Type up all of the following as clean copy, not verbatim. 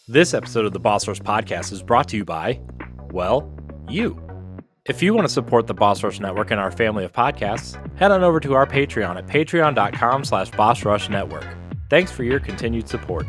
This episode of the Boss Rush Podcast is brought to you by, well, you. If you want to support the Boss Rush Network and our family of podcasts, head on over to our Patreon at patreon.com/BossRushNetwork. Thanks for your continued support.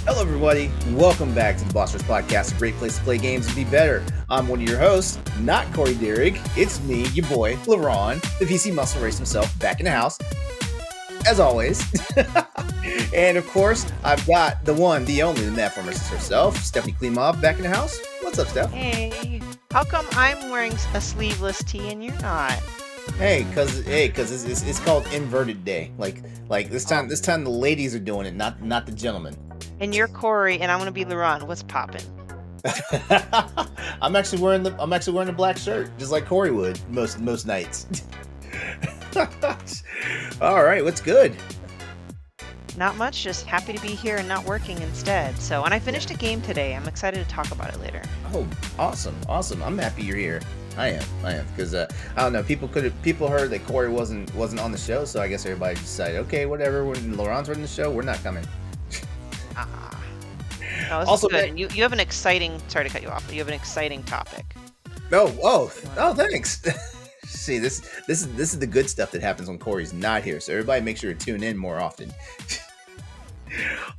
Hello, everybody. Welcome back to the Boss Rush Podcast, a great place to play games and be better. I'm one of your hosts, not Corey Dierig. It's me, your boy, LeRon, the PC muscle race himself, back in the house, as always. And of course, I've got the one, the only, the Matformer herself, Stephanie Klimov, back in the house. What's up, Steph? Hey, how come I'm wearing a sleeveless tee and you're not? Hey, cause it's called inverted day. Like this time the ladies are doing it, not the gentlemen. And you're Corey, and I'm gonna be LeRon. What's poppin'? I'm actually wearing the black shirt, just like Corey would most nights. All right, what's good? Not much. Just happy to be here and not working instead. And I finished a game today. I'm excited to talk about it later. Oh, awesome! I'm happy you're here. I am, because I don't know. People heard that Corey wasn't on the show, so I guess everybody decided, okay, whatever. When LeRon's running the show, we're not coming. No, this also, is good. And you have an exciting. Sorry to cut you off, but you have an exciting topic. Oh, thanks. See, this is the good stuff that happens when Corey's not here. So everybody, make sure to tune in more often.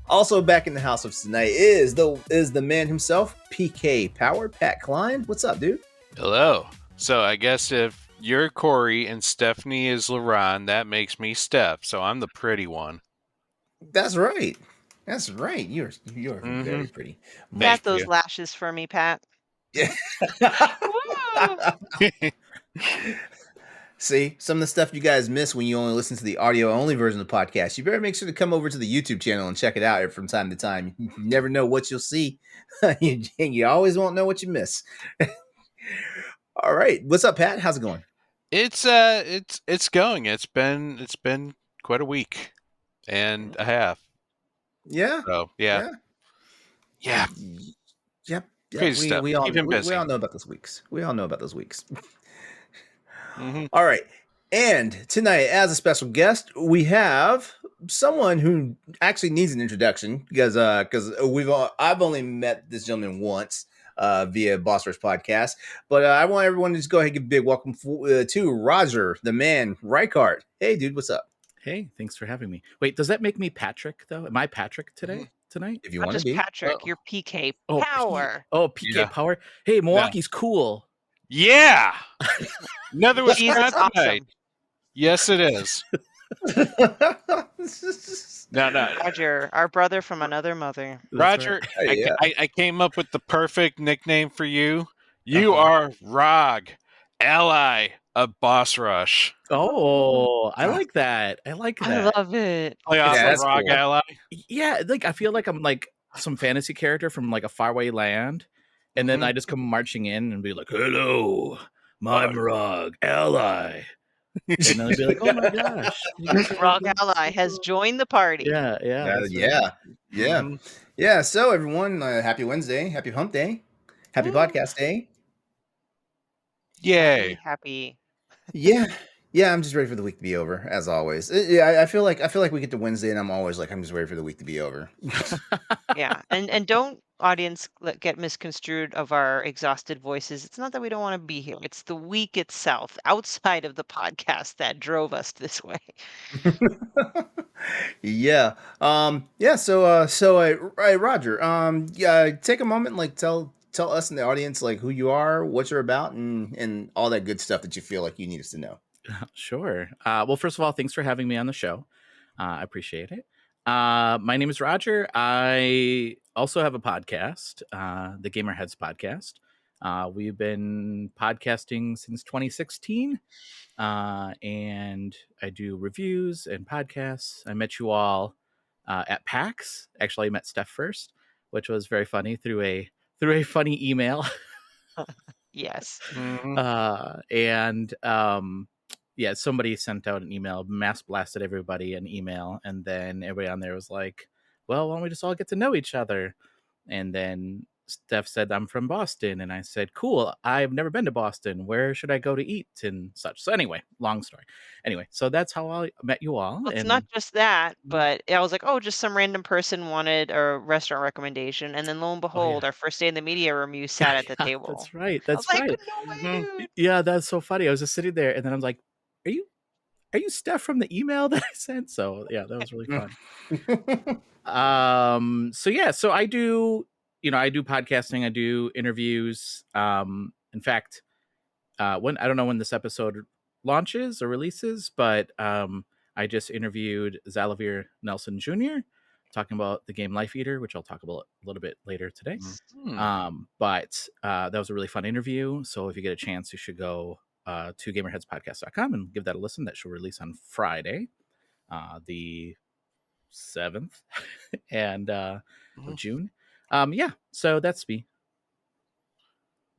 Also, back in the house of tonight is the man himself, PK Power, Pat Klein. What's up, dude? Hello. So I guess if you're Corey and Stephanie is LeRon, that makes me Steph. So I'm the pretty one. That's right. You're very pretty. Pat those lashes for me, Pat. Yeah. See, some of the stuff you guys miss when you only listen to the audio-only version of the podcast. You better make sure to come over to the YouTube channel and check it out from time to time. You never know what you'll see. You always won't know what you miss. All right, what's up, Pat? How's it going? It's going. It's been quite a week and a half. Yeah. So yeah. Yep. We all know about those weeks. Mm-hmm. All right. And tonight, as a special guest, we have someone who actually needs an introduction because I've only met this gentleman once via Boss Rush Podcast, but I want everyone to just go ahead and give a big welcome to Roger, the man, Reichardt. Hey, dude, what's up? Hey, thanks for having me. Wait, does that make me Patrick, though? Am I Patrick tonight? If you want to be. Patrick, you're PK Power. PK Power. Hey, Milwaukee's cool. Yeah. Another Wisconsin night. Awesome. Yes, it is. No. Roger, our brother from another mother. Roger, right. I came up with the perfect nickname for you. You are Rog, ally of Boss Rush. Oh, I like that. I love it. Play off of Rog cool. Ally. Yeah, I feel like I'm like some fantasy character from like a faraway land, and then I just come marching in and be like, "Hello, I'm Rog Ally." And then I'd be like, "Oh my gosh, Rog Ally has joined the party." Yeah. Yeah. So everyone, happy Wednesday, happy Hump Day, happy Podcast Day. Yay! Happy. Yeah. I'm just ready for the week to be over, as always. Yeah, I feel like we get to Wednesday, and I'm always like, I'm just ready for the week to be over. Yeah, and don't audience get misconstrued of our exhausted voices. It's not that we don't want to be here. It's the week itself, outside of the podcast, that drove us this way. Yeah. So Roger, take a moment, like tell us in the audience like who you are, what you're about, and all that good stuff that you feel like you need us to know. Sure. Well, first of all, thanks for having me on the show. I appreciate it. My name is Roger. I also have a podcast, the Gamerheads podcast. We've been podcasting since 2016, and I do reviews and podcasts. I met you all at PAX. Actually, I met Steph first, which was very funny through a funny email. Yes. Somebody sent out an email, mass blasted everybody an email, and then everybody on there was like, well, why don't we just all get to know each other? And then Steph said, I'm from Boston. And I said, cool, I've never been to Boston. Where should I go to eat and such? So anyway, long story. Anyway, so that's how I met you all. Well, it's And not just that, Mhm. but I was like, oh, just some random person wanted a restaurant recommendation. And then lo and oh yeah, behold, our first day in the media room, you sat at the yeah, table. that's right. I was That's like, right. no way, Mhm. dude. Yeah, that's so funny. I was just sitting there and then I was like, are you Steph from the email that I sent? So yeah, that was really fun. So yeah, so I do, I do podcasting, I do interviews. In fact, when I don't know when this episode launches or releases, but I just interviewed Zalavir Nelson Jr. talking about the game Life Eater, which I'll talk about a little bit later today. But that was a really fun interview. So if you get a chance, you should go to gamerheadspodcast.com and give that a listen. That should release on Friday, the 7th and of June. Yeah, so that's me.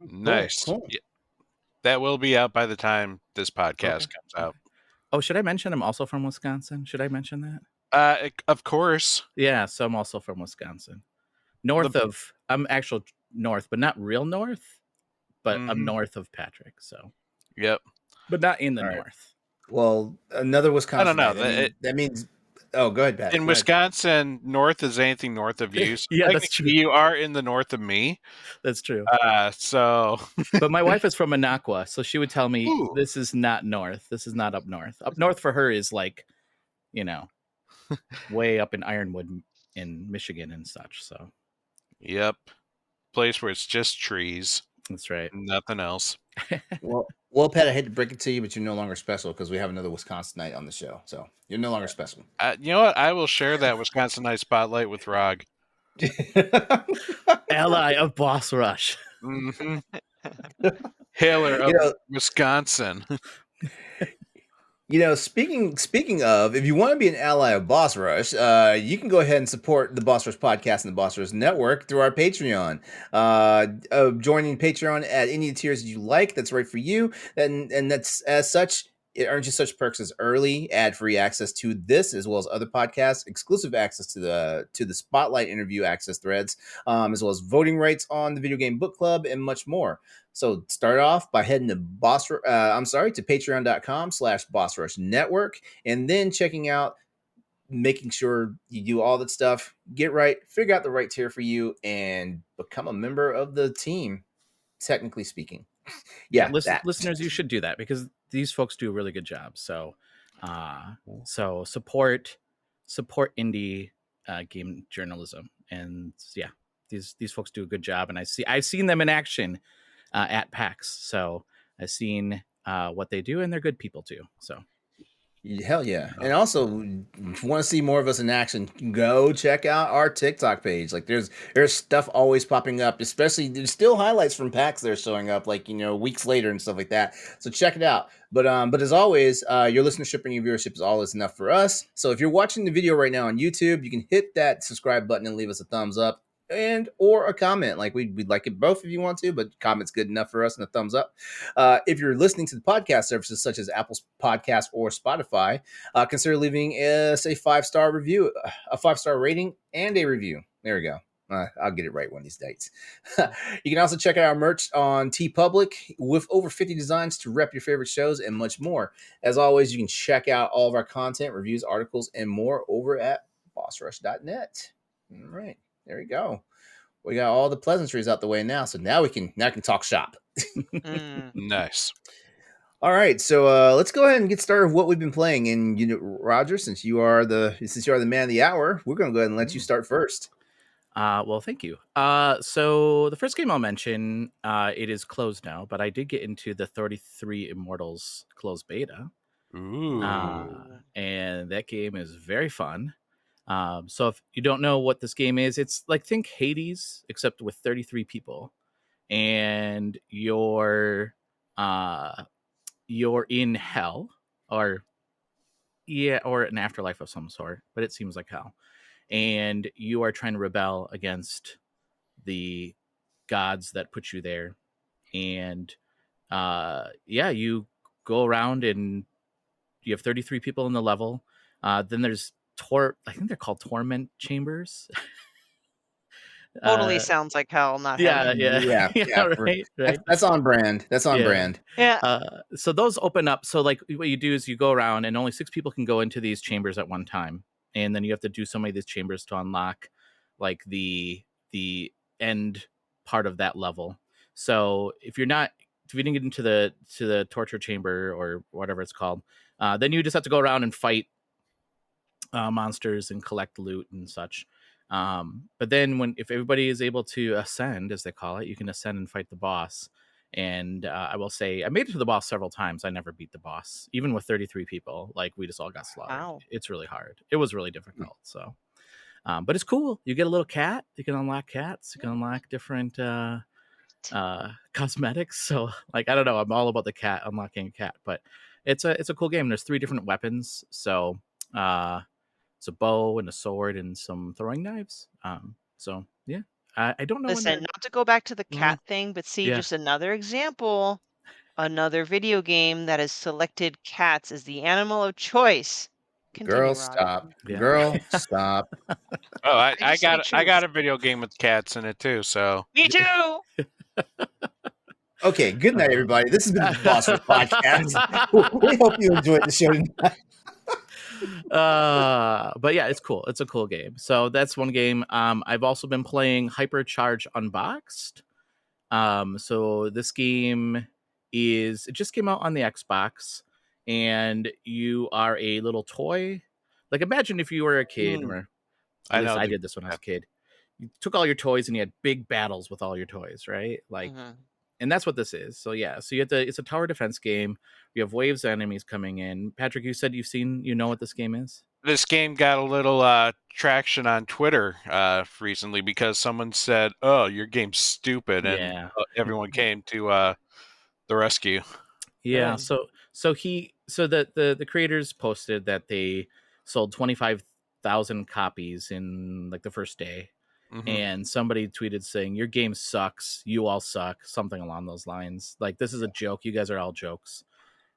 Nice. Cool. Yeah, that will be out by the time this podcast comes out. Oh, should I mention I'm also from Wisconsin? Should I mention that? Of course. Yeah, so I'm also from Wisconsin. I'm actual north, but not real north, but I'm north of Patrick, so. Yep. But not in the All right. north. Well, another Wisconsin. know. That means. Oh, go ahead, Pat. In Go ahead. Wisconsin, north is anything north of you. So Yeah, that's technically true. You are in the north of me. That's true. So. But my wife is from Minocqua, so she would tell me, Ooh. this is not north. This is not up north. Up north for her is like, way up in Ironwood in Michigan and such, so. Yep. Place where it's just trees. That's right. Nothing else. Well, Pat, I hate to break it to you, but you're no longer special because we have another Wisconsinite on the show. So you're no longer special. You know what? I will share that Wisconsinite spotlight with Rog. Ally of Boss Rush. Mm-hmm. Hailer of Wisconsin. Speaking of, if you want to be an ally of Boss Rush, you can go ahead and support the Boss Rush podcast and the Boss Rush Network through our Patreon. Joining Patreon at any tiers you like, that's right for you, and that's as such. It earns you such perks as early ad-free access to this, as well as other podcasts, exclusive access to the Spotlight interview access threads, as well as voting rights on the Video Game Book Club, and much more. So start off by heading to patreon.com/Boss Rush Network, and then checking out, making sure you do all that stuff, get right, figure out the right tier for you, and become a member of the team. Technically speaking, listeners, you should do that because these folks do a really good job. So, so support indie game journalism, and yeah, these folks do a good job, and I've seen them in action at PAX, so I've seen what they do, and they're good people too. So. Hell yeah. And also, want to see more of us in action, go check out our TikTok page. Like there's stuff always popping up, especially there's still highlights from PAX that are showing up like, weeks later and stuff like that. So check it out. But as always, your listenership and your viewership is always enough for us. So if you're watching the video right now on YouTube, you can hit that subscribe button and leave us a thumbs up and or a comment. Like we'd like it both if you want to, but comments good enough for us and a thumbs up. If you're listening to the podcast services such as Apple's Podcast or Spotify, consider leaving us a 5-star review, a 5-star rating, and a review. There we go. I'll get it right one of these days. You can also check out our merch on TeePublic with over 50 designs to rep your favorite shows and much more. As always, you can check out all of our content, reviews, articles, and more over at bossrush.net. All right. There we go. We got all the pleasantries out the way now, so now I can talk shop. Nice. All right, so let's go ahead and get started with what we've been playing. And Roger, since you are the man of the hour, we're going to go ahead and let you start first. Well, thank you. So the first game I'll mention, it is closed now, but I did get into the 33 Immortals closed beta. Ooh. And that game is very fun. So if you don't know what this game is, it's like think Hades, except with 33 people, and you're in hell, or an afterlife of some sort, but it seems like hell, and you are trying to rebel against the gods that put you there, and you go around and you have 33 people in the level. Then there's I think they're called torment chambers. Totally sounds like hell, not heaven. Yeah, right. That's on brand. That's on brand. Yeah. So those open up. So like what you do is you go around, and only 6 people can go into these chambers at one time, and then you have to do so many of these chambers to unlock like the end part of that level. So if you didn't get into the torture chamber or whatever it's called, then you just have to go around and fight monsters and collect loot and such. But then if everybody is able to ascend, as they call it, you can ascend and fight the boss. And I will say, I made it to the boss several times. I never beat the boss, even with 33 people. Like, we just all got slaughtered. Wow. It's really hard. It was really difficult. So, but it's cool. You get a little cat. You can unlock cats. You can unlock different cosmetics. So, like, I don't know. I'm all about the cat, unlocking a cat. But it's a cool game. There's 3 different weapons. So, it's a bow and a sword and some throwing knives. So yeah, I don't know. Listen, not to go back to the cat thing, but see, just another example, another video game that has selected cats as the animal of choice. Continue, Girl, Rod. stop. Yeah. Girl, stop. Oh, I just say got choose. a video game with cats in it too. So Me too. Okay, good night, everybody. This has been the Boss Rush Podcast. We hope you enjoyed the show tonight. But yeah, it's cool. It's a cool game. So that's one game. I've also been playing Hypercharge Unboxed. So this game it just came out on the Xbox, and you are a little toy. Like, imagine if you were a kid, or at least I did this when I was a kid. You took all your toys and you had big battles with all your toys, right? Like, and that's what this is. So yeah, so it's a tower defense game. You have waves of enemies coming in. Patrick, you said you know what this game is? This game got a little traction on Twitter recently because someone said, "Oh, your game's stupid," and everyone came to the rescue. Yeah. So the creators posted that they sold 25,000 copies in like the first day. And somebody tweeted saying, "Your game sucks. You all suck." Something along those lines. Like, this is a joke. You guys are all jokes.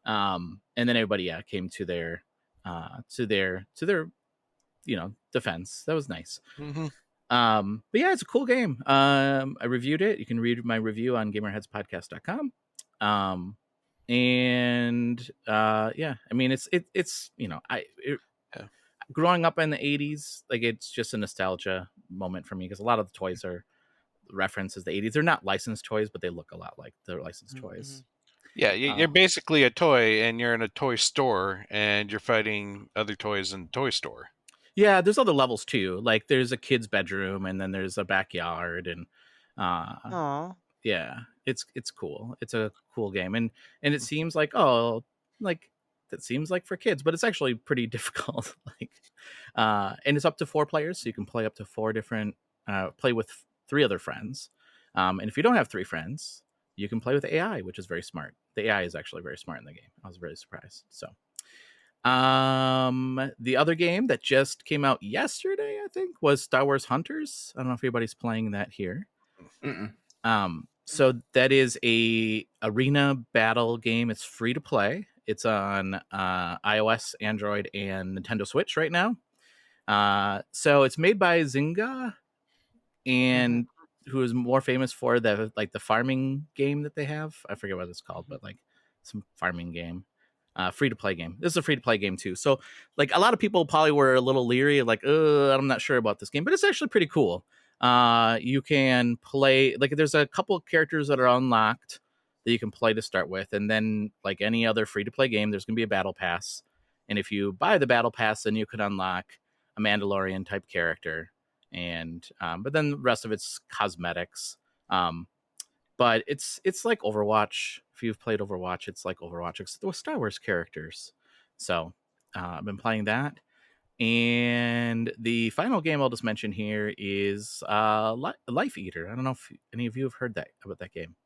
And then everybody came to their defense. That was nice. But yeah, it's a cool game. I reviewed it. You can read my review on gamerheadspodcast.com. Yeah, I mean, it's growing up in the 80s, like, it's just a nostalgia moment for me, because a lot of the toys are references the 80s. They're not licensed toys, but they look a lot like the licensed toys. Yeah, you're basically a toy, and you're in a toy store, and you're fighting other toys in the toy store. Yeah, there's other levels too. Like, there's a kid's bedroom, and then there's a backyard, and yeah, it's cool. It's a cool game, and it seems like that seems like for kids, but it's actually pretty difficult. And it's up to 4 players, so you can play up to 4 different play with 3 other friends. And if you don't have 3 friends, you can play with AI, which is very smart. The AI is actually very smart in the game. I was very surprised. So the other game that just came out yesterday, I think, was Star Wars Hunters. I don't know if anybody's playing that here. So that is a arena battle game. It's free to play. It's on iOS, Android, and Nintendo Switch right now. So it's made by Zynga, and who is more famous for the farming game that they have. I forget what it's called, but like some farming game. Free to play game. This is a free to play game too. So like, a lot of people probably were a little leery, like, I'm not sure about this game, but it's actually pretty cool. You can play, like, there's a couple of characters that are unlocked that you can play to start with, and then, like any other free to play game, there's gonna be a battle pass, and if you buy the battle pass, then you could unlock a Mandalorian type character, and but then the rest of it's cosmetics. But it's like Overwatch. If you've played Overwatch, it's like Overwatch with Star Wars characters. So I've been playing that. And the final game I'll just mention here is Life Eater. I don't know if any of you have heard about that game.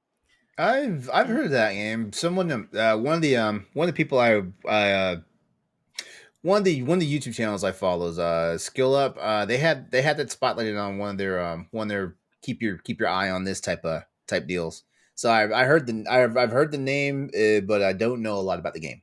I've heard of that game. Someone, one of the people one of the YouTube channels I follow is Skill Up. They had that spotlighted on one of their keep your eye on this type deals. So I've heard the name, but I don't know a lot about the game.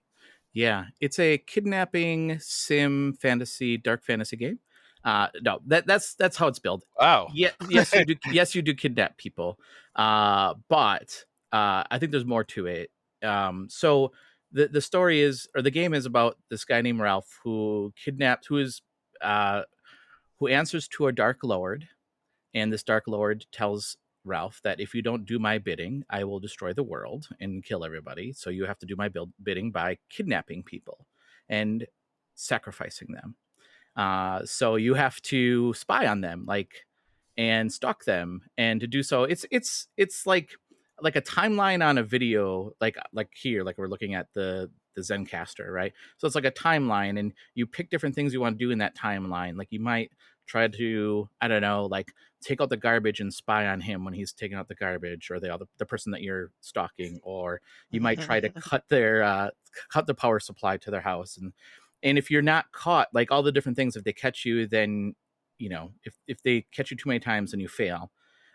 Yeah, it's a kidnapping sim fantasy, dark fantasy game. No, that's how it's built. Wow. Yeah, yes, you do. Yes, you do kidnap people. But I think there's more to it. So the story is, or the game is about this guy named Ralph who who answers to a dark lord, and this dark lord tells Ralph that if you don't do my bidding, I will destroy the world and kill everybody. So you have to do my bidding by kidnapping people and sacrificing them. So you have to spy on them, and stalk them. And to do so, it's like a timeline on a video, like here, like we're looking at the Zencaster, right? So it's like a timeline, and you pick different things you want to do in that timeline. Like you might try to, I don't know, like take out the garbage and spy on him when he's taking out the garbage, or the person that you're stalking, or you might try to cut the power supply to their house. And if you're not caught, like all the different things, if they catch you, then if they catch you too many times, then you fail.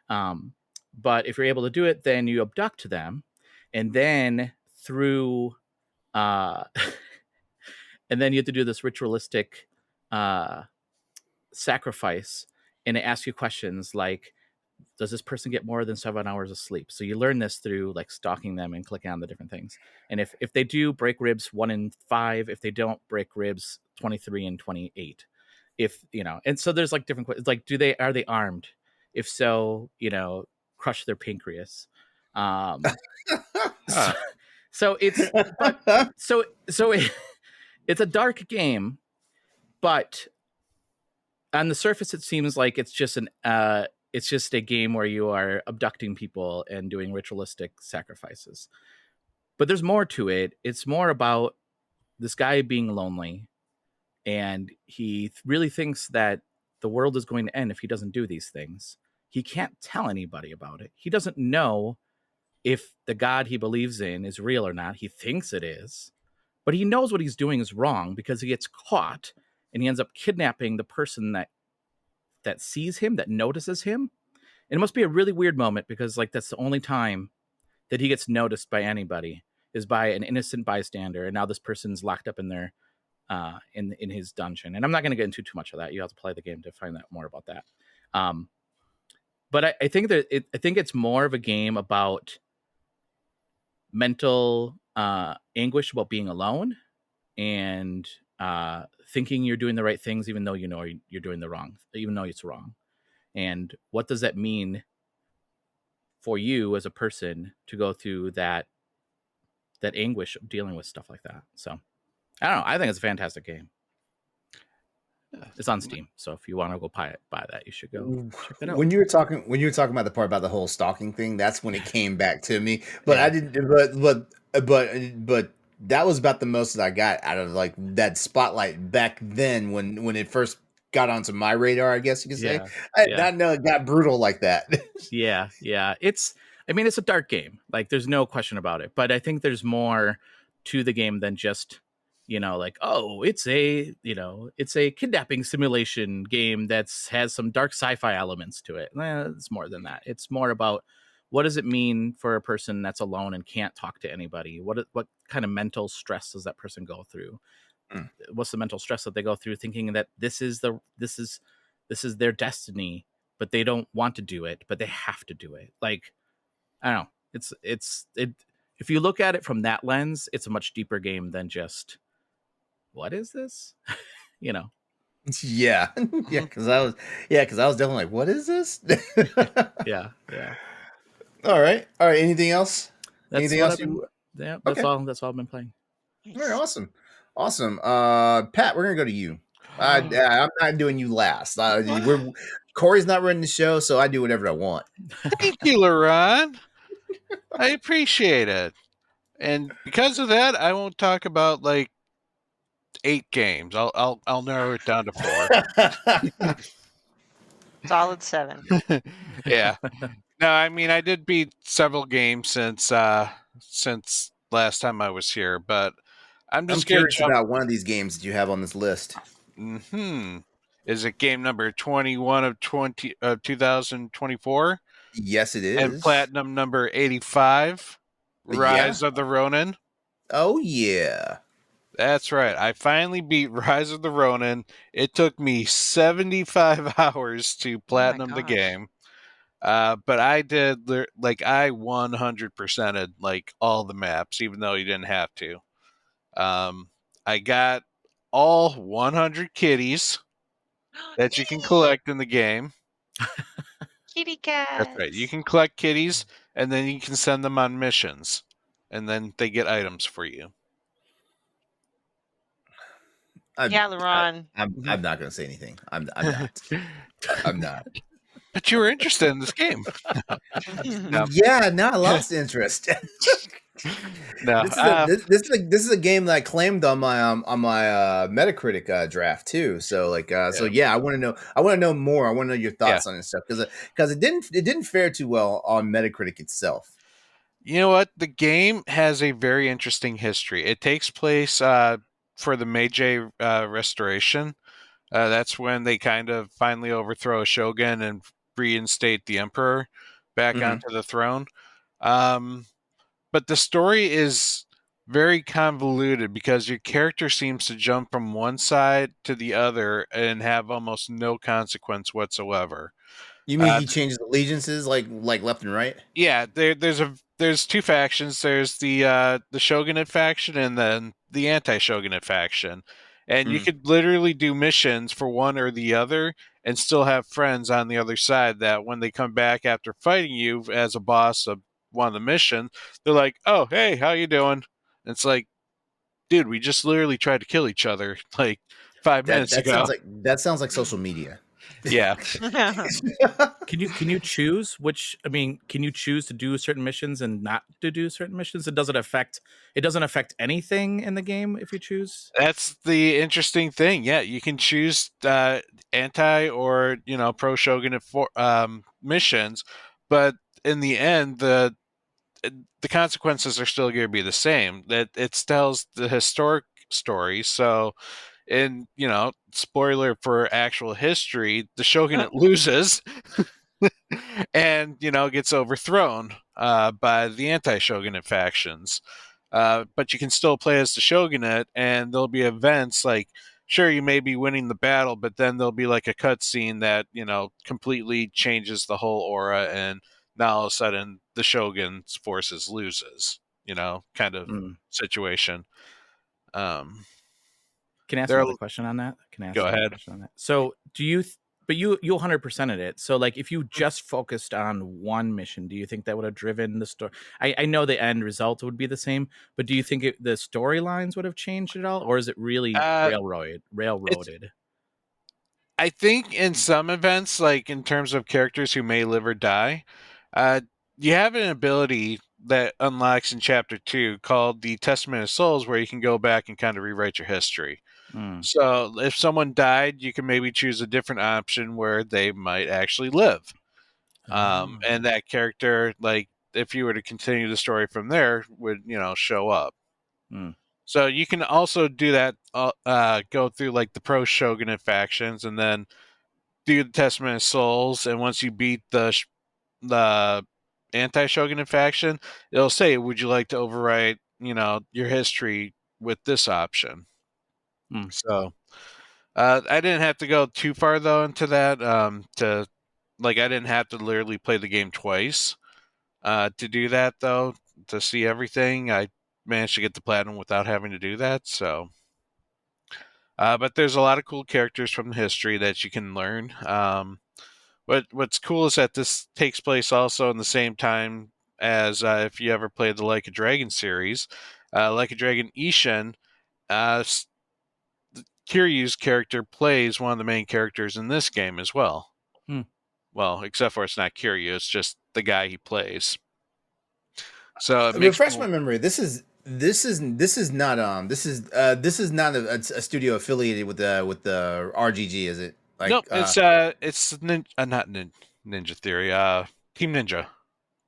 But if you're able to do it, then you abduct them, and then through and then you have to do this ritualistic sacrifice, and it asks you questions like, does this person get more than 7 hours of sleep? So you learn this through like stalking them and clicking on the different things. And if they do, break ribs 1 in 5. If they don't, break ribs 23 and 28. If and so there's like different questions, like are they armed? If so, crush their pancreas. So it's it's a dark game, but on the surface it seems like it's just a game where you are abducting people and doing ritualistic sacrifices. But there's more to it. It's more about this guy being lonely, and he really thinks that the world is going to end if he doesn't do these things. He can't tell anybody about it. He doesn't know if the God he believes in is real or not. He thinks it is, but he knows what he's doing is wrong because he gets caught, and he ends up kidnapping the person that sees him, that notices him. And it must be a really weird moment, because like that's the only time that he gets noticed by anybody, is by an innocent bystander. And now this person's locked up in their in his dungeon. And I'm not going to get into too much of that. You have to play the game to find out more about that. But I think that I think it's more of a game about mental anguish about being alone, and thinking you're doing the right things even though you're doing the wrong, even though it's wrong. And what does that mean for you as a person to go through that anguish of dealing with stuff like that? So I don't know. I think it's a fantastic game. It's on Steam, so if you want to go buy that, you should go check it out. When you were talking about the part about the whole stalking thing, that's when it came back to me. But I didn't. But that was about the most that I got out of like that spotlight back then when it first got onto my radar, I guess you could say. I did not know it got brutal like that. Yeah. It's a dark game. Like there's no question about it. But I think there's more to the game than just like, oh, it's a kidnapping simulation game that has some dark sci-fi elements to it. It's more than that. It's more about, what does it mean for a person that's alone and can't talk to anybody? What kind of mental stress does that person go through? What's the mental stress that they go through, thinking that this is their destiny, but they don't want to do it, but they have to do it? Like, I don't know. If you look at it from that lens, it's a much deeper game than just, what is this? Yeah. Because I was definitely like, what is this? Yeah. All right. Anything else? Anything else? That's all I've been playing. All right, awesome. Pat, we're gonna go to you. I'm not doing you last. Corey's not running the show, so I do whatever I want. Thank you, LeRon. I appreciate it. And because of that, I won't talk about like 8 games. I'll narrow it down to 4. Solid 7. Yeah. No, I mean, I did beat several games since last time I was here, but I'm curious about one of these games that you have on this list. Is it game number 21 of 2024? Yes, it is. And platinum number 85, Rise of the Ronin. Oh yeah. That's right. I finally beat Rise of the Ronin. It took me 75 hours to Oh my platinum the gosh. game. But I did I 100%ed like all the maps, even though you didn't have to. I got all 100 kitties that you can collect in the game. Kitty That's right. You cats. can collect kitties, and then you can send them on missions, and then they get items for you. Yeah, LeRon. I'm not going to say anything. I'm not. I'm not. But you were interested in this game. No. Yeah, no, I lost interest. No. This is a game that I claimed on my Metacritic draft too. So yeah, I want to know more. I want to know your thoughts on this stuff because it didn't fare too well on Metacritic itself. You know what? The game has a very interesting history. It takes place for the Meiji Restoration. That's when they kind of finally overthrow a shogun and reinstate the emperor back onto the throne. But the story is very convoluted because your character seems to jump from one side to the other and have almost no consequence whatsoever. You mean he changes allegiances like left and right? Yeah, there's two factions. There's the shogunate faction and then the anti-shogunate faction. And you could literally do missions for one or the other and still have friends on the other side that when they come back after fighting you as a boss of one of the missions, they're like, "Oh, hey, how you doing?" And it's like, "Dude, we just literally tried to kill each other like 5 minutes ago." That sounds like social media. Yeah. Can you choose which? I mean, can you choose to do certain missions and not to do certain missions? It doesn't affect anything in the game if you choose. That's the interesting thing. Yeah, you can choose anti or pro shogunate missions, but in the end, the consequences are still going to be the same. That it tells the historic story. So, in spoiler for actual history, the shogunate loses and gets overthrown by the anti-shogunate factions. But you can still play as the shogunate, and there'll be events like, sure, you may be winning the battle, but then there'll be like a cutscene that completely changes the whole aura, and now all of a sudden the shogun's forces loses. Kind of situation. Can I ask another question on that? Go ahead. Question on that? So, do you? But you 100%ed it. So, like, if you just focused on one mission, do you think that would have driven the story? I know the end result would be the same, but do you think the storylines would have changed at all, or is it really railroaded? I think in some events, like in terms of characters who may live or die, you have an ability that unlocks in Chapter 2 called the Testament of Souls, where you can go back and kind of rewrite your history. So if someone died, you can maybe choose a different option where they might actually live. And that character, like if you were to continue the story from there, would show up. So you can also do that, go through like the pro shogunate factions and then do the Testament of Souls, and once you beat the anti-shogunate faction, it'll say, would you like to overwrite your history with this option? So I didn't have to go too far though into that to I didn't have to literally play the game twice to do that though, to see everything. I managed to get the platinum without having to do that. So but there's a lot of cool characters from the history that you can learn. What's cool is that this takes place also in the same time as if you ever played the Like a Dragon series. Like a Dragon Ishin, Kiryu's character plays one of the main characters in this game as well. Well, except for it's not Kiryu, it's just the guy he plays. So refresh my memory. This is not a studio affiliated with the RGG, is it? Like, nope, it's not Ninja Theory. Team Ninja.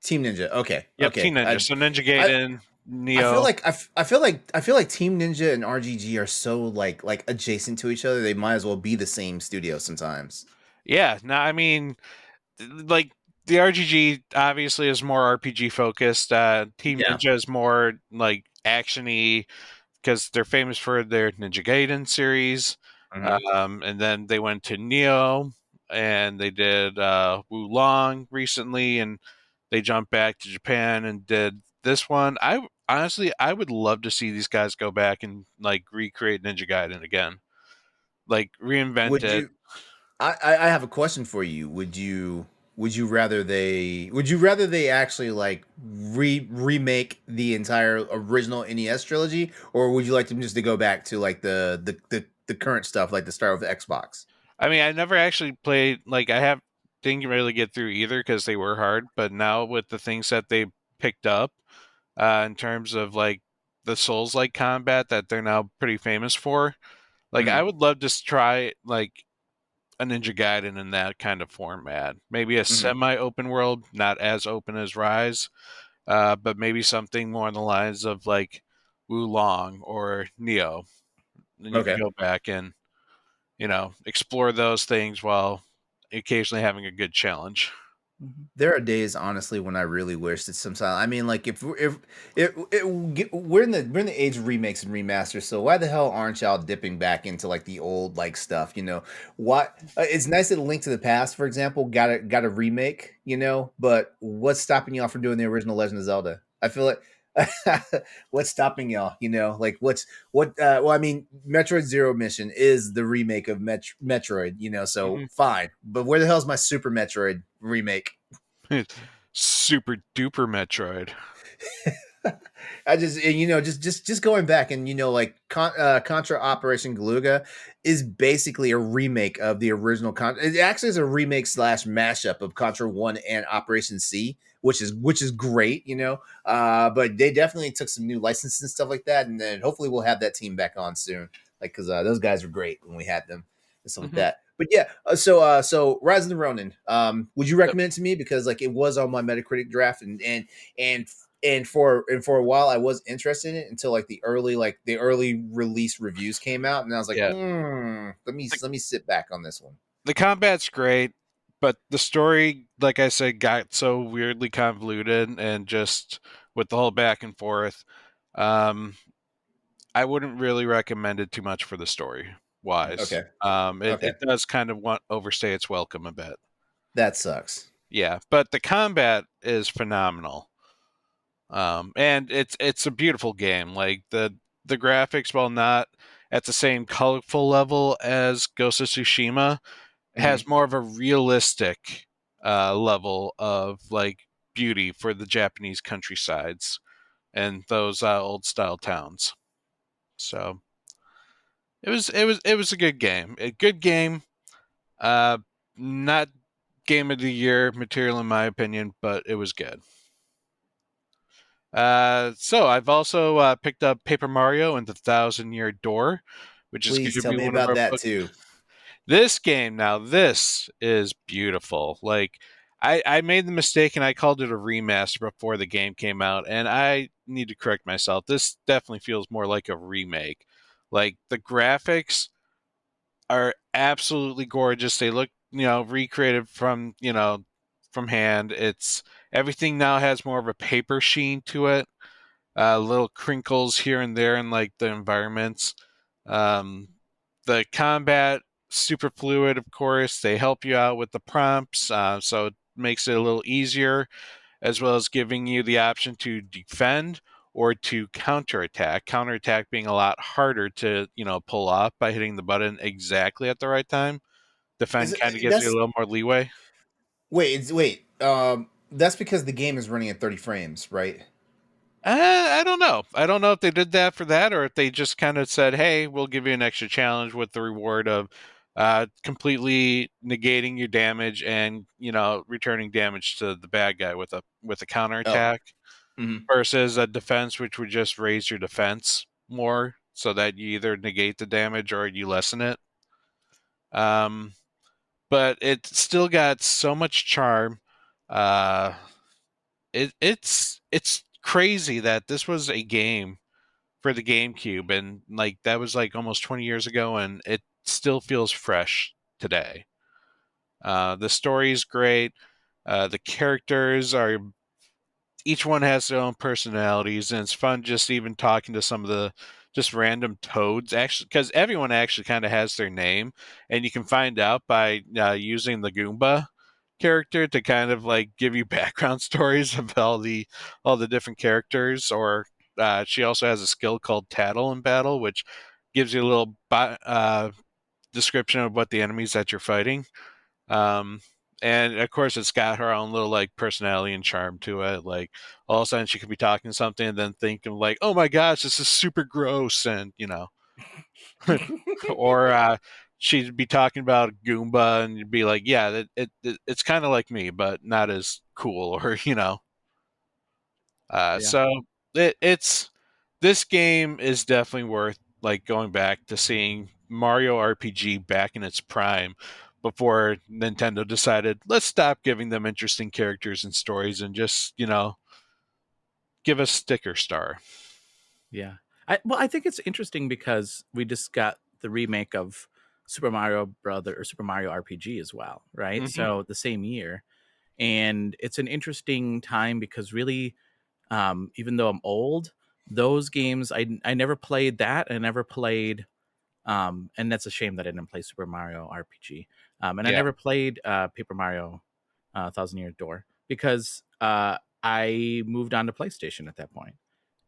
Team Ninja. Okay. Yep, okay. Team Ninja. So Ninja Gaiden, Neo. I feel like Team Ninja and RGG are so like adjacent to each other. They might as well be the same studio sometimes. Yeah. No, I mean, like the RGG obviously is more RPG focused. Team Ninja is more like actiony, because they're famous for their Ninja Gaiden series. And then they went to Neo, and they did Wulong recently, and they jumped back to Japan and did this one. I would love to see these guys go back and like recreate Ninja Gaiden again, like reinvent Would it. you? I have a question for you. Would you rather they actually like remake the entire original NES trilogy, or would you like them just to go back to like the current stuff, like the start of the Xbox? I mean, I never actually played, like, didn't really get through either because they were hard, but now with the things that they picked up in terms of like the Souls like combat that they're now pretty famous for, like, I Mhm. would love to try like a Ninja Gaiden in that kind of format. Maybe a Mhm. semi open world, not as open as Rise, but maybe something more on the lines of like Wulong or Neo. Then you could Okay. go back and explore those things while occasionally having a good challenge. There are days, honestly, when I really wish that sometimes. I mean, like we're in the age of remakes and remasters, so why the hell aren't y'all dipping back into like the old like stuff? What? It's nice that Link to the Past, for example, got a remake. But what's stopping y'all from doing the original Legend of Zelda? I feel like. What's stopping y'all? Like well, I mean, Metroid Zero Mission is the remake of Metroid, so Mhm. fine. But where the hell's my Super Metroid remake? Super duper Metroid. I just just going back and like Contra Operation Galuga is basically a remake of the original Contra. It actually is a remake slash mashup of Contra One and Operation C, which is great, But they definitely took some new licenses and stuff like that, and then hopefully we'll have that team back on soon, like because those guys were great when we had them and stuff like Mhm. that. But yeah, so Rise of the Ronin, would you recommend it to me because like it was on my Metacritic draft and and for a while I was interested in it until like the early release reviews came out, and I was like, Yeah, the, let me sit back on this one. the combat's great, but the story, like I said, got so weirdly convoluted and just with the whole back and forth. Um, I wouldn't really recommend it too much for the story wise. Okay, It okay, does kind of want overstay its welcome a bit. that sucks. Yeah, but the combat is phenomenal. And it's a beautiful game. Like the graphics, while not at the same colorful level as Ghost of Tsushima, Hmm. has more of a realistic level of like beauty for the Japanese countrysides and those old style towns. So it was a good game. A good game. Uh, Not game of the year material in my opinion, but it was good. So I've also picked up Paper Mario and the Thousand Year Door, which is going Please to tell be me one of about our that book. too. This game now, this is beautiful. Like I made the mistake and I called it a remaster before the game came out, and I need to correct myself. This definitely feels more like a remake. Like the graphics are absolutely gorgeous. They look, recreated from hand. It's everything now has more of a paper sheen to it, little crinkles here and there in like the environments. Um, the combat super fluid, of course. They help you out with the prompts, so it makes it a little easier, as well as giving you the option to defend or to counterattack. Counterattack being a lot harder to pull off by hitting the button exactly at the right time. Is Defend it, kind of gives you a that's little more leeway. wait, that's because the game is running at 30 frames, right? I don't know. I don't know if they did that for that or if they just kind of said, "Hey, we'll give you an extra challenge with the reward of completely negating your damage and returning damage to the bad guy with a Oh. counterattack Mhm. versus a defense, which would just raise your defense more so that you either negate the damage or you lessen it." Um, but it still got so much charm. Uh, it's crazy that this was a game for the GameCube, and like that was like almost 20 years ago, and it still feels fresh today. The story is great. The characters are each one has their own personalities, and it's fun just even talking to some of the just random toads, actually, because everyone actually kind of has their name, and you can find out by using the Goomba character to kind of like give you background stories of all the different characters. Or she also has a skill called Tattle in battle, which gives you a little description of what the enemies that you're fighting. And of course, it's got her own little like personality and charm to it. Like all of a sudden, she could be talking something and then thinking like, "Oh my gosh, this is super gross," and or she'd be talking about Goomba and you'd be like, "Yeah, it's kind of like me, but not as cool," or Yeah. So it's this game is definitely worth like going back to seeing Mario RPG back in its prime before Nintendo decided let's stop giving them interesting characters and stories and just give us sticker star. Yeah. I think it's interesting because we just got the remake of Super Mario Brother or Super Mario RPG as well, right? Mhm. So the same year. And it's an interesting time because really, even though I'm old, those games I never played that. I never played and that's a shame that I didn't play Super Mario RPG. And I Yeah. never played Paper Mario Thousand Year Door because I moved on to PlayStation at that point,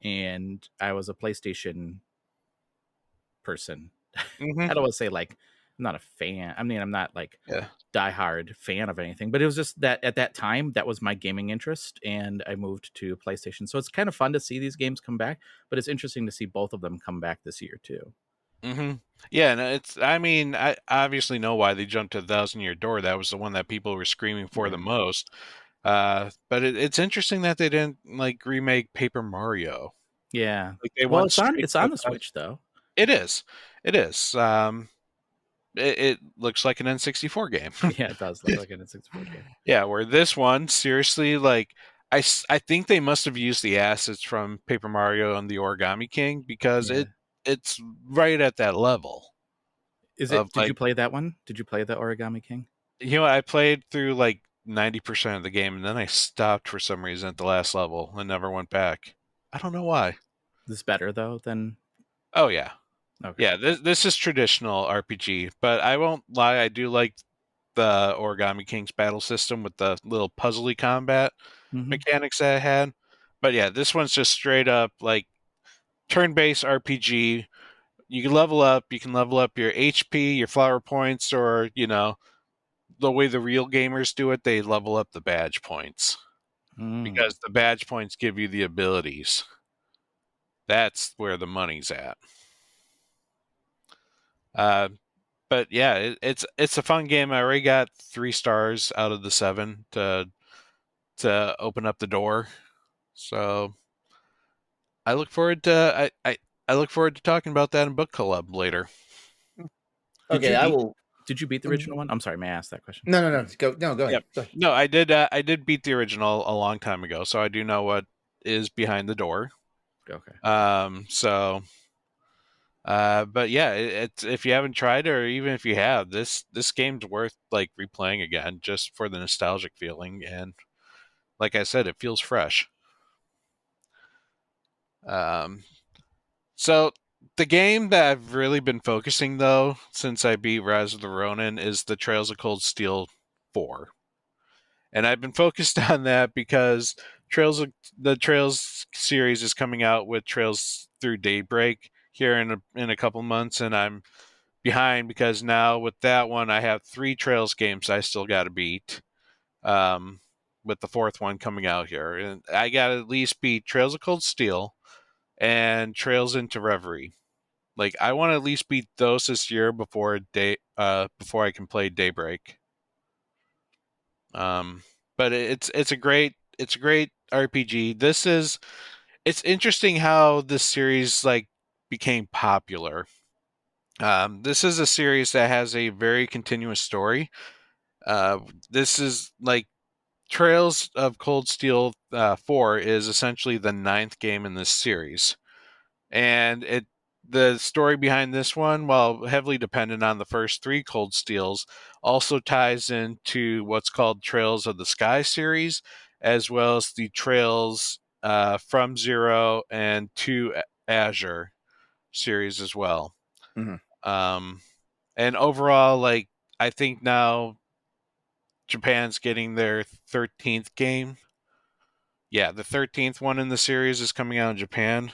and I was a PlayStation person. Mhm. I don't want to say like I'm not a fan. I mean, I'm not like Yeah. diehard fan of anything, but it was just that at that time that was my gaming interest, and I moved to PlayStation. So it's kind of fun to see these games come back, but it's interesting to see both of them come back this year too. Mhm. Yeah, no, I mean, I obviously know why they jumped to Thousand Year Door. That was the one that people were screaming for the Yeah. most. But it's interesting that they didn't like remake Paper Mario. Yeah. Like they Well, went straight it's to on the Switch though. It is. It is. It looks like an N64 game. Yeah, it does look like an N64 game. Yeah, where this one, seriously, like, I think they must have used the assets from Paper Mario and the Origami King because Yeah. it's right at that level Is of it did you like, play that one? Did you play the Origami King? I played through like 90% of the game and then I stopped for some reason at the last level and never went back. I don't know why. This is better though than Oh yeah. okay. Yeah, this is traditional RPG, but I won't lie, I do like the Origami King's battle system with the little puzzly combat Mm-hmm. mechanics that it had. But yeah, this one's just straight up like turn-based RPG. You can level up your HP, your flower points, or the way the real gamers do it, they level up the badge points Mm. because the badge points give you the abilities. That's where the money's at. Uh, but yeah, it's a fun game. I already got 3 stars out of the 7 to open up the door. So I look forward to I look forward to talking about that in book club later. Okay, I will. Did you beat the original one? I'm sorry, may I ask that question? No. Go. No, go ahead. Yep. Go ahead. No, I did beat the original a long time ago, so I do know what is behind the door. Okay. But yeah, it's if you haven't tried it, or even if you have, this game's worth like replaying again just for the nostalgic feeling, and like I said, it feels fresh. Um, so the game that I've really been focusing though since I beat Rise of the Ronin is the Trails of Cold Steel 4. And I've been focused on that because the Trails series is coming out with Trails Through Daybreak here in a couple months, and I'm behind because now with that one I have 3 Trails games I still got to beat. With the 4th one coming out here, and I got to at least beat Trails of Cold Steel and Trails into Reverie. Like I want to at least beat those this year before I can play Daybreak. But it's a great RPG. It's interesting how this series like became popular. This is a series that has a very continuous story. This is like Trails of Cold Steel 4 is essentially the 9th game in this series, and the story behind this one, while heavily dependent on the first 3 Cold Steels, also ties into what's called Trails of the Sky series, as well as the Trails from Zero and to Azure series as well. Mhm. And overall, like, I think now Japan's getting their 13th game. Yeah, the 13th one in the series is coming out in Japan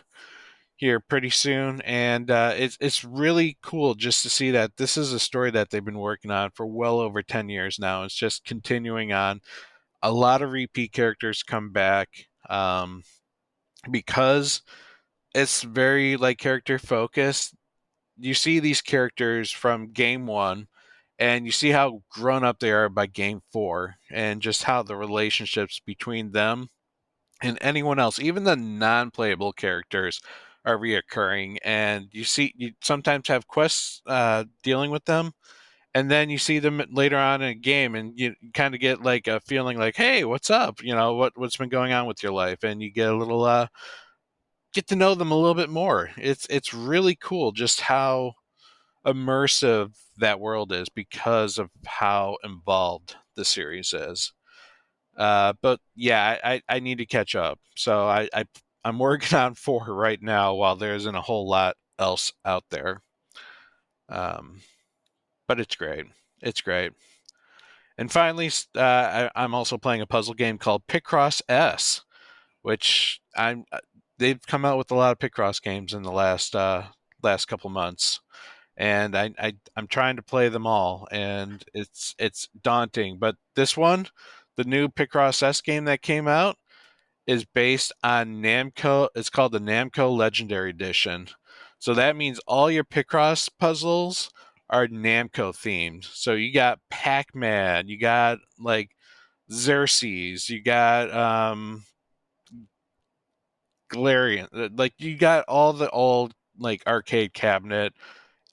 here pretty soon, and it's really cool just to see that this is a story that they've been working on for well over 10 years now. It's just continuing on. A lot of repeat characters come back because it's very like character focused. You see these characters from game 1 and you see how grown up they are by game 4, and just how the relationships between them and anyone else, even the non-playable characters, are reoccurring. And you sometimes have quests dealing with them, and then you see them later on in a game, and you kind of get like a feeling like, hey, what's up, what's been going on with your life, and you get a little get to know them a little bit more. It's really cool just how immersive that world is because of how involved the series is. But yeah, I need to catch up. So I'm working on 4 right now while there isn't a whole lot else out there. But it's great. It's great. And finally, I'm also playing a puzzle game called Picross S, which they've come out with a lot of Picross games in the last couple months, and I'm trying to play them all, and it's daunting. But this one, the new Picross S game that came out, is based on Namco. It's called the Namco Legendary Edition. So that means all your Picross puzzles are Namco themed. So you got Pac-Man, you got like Xerxes, you got Galarian, like you got all the old like arcade cabinet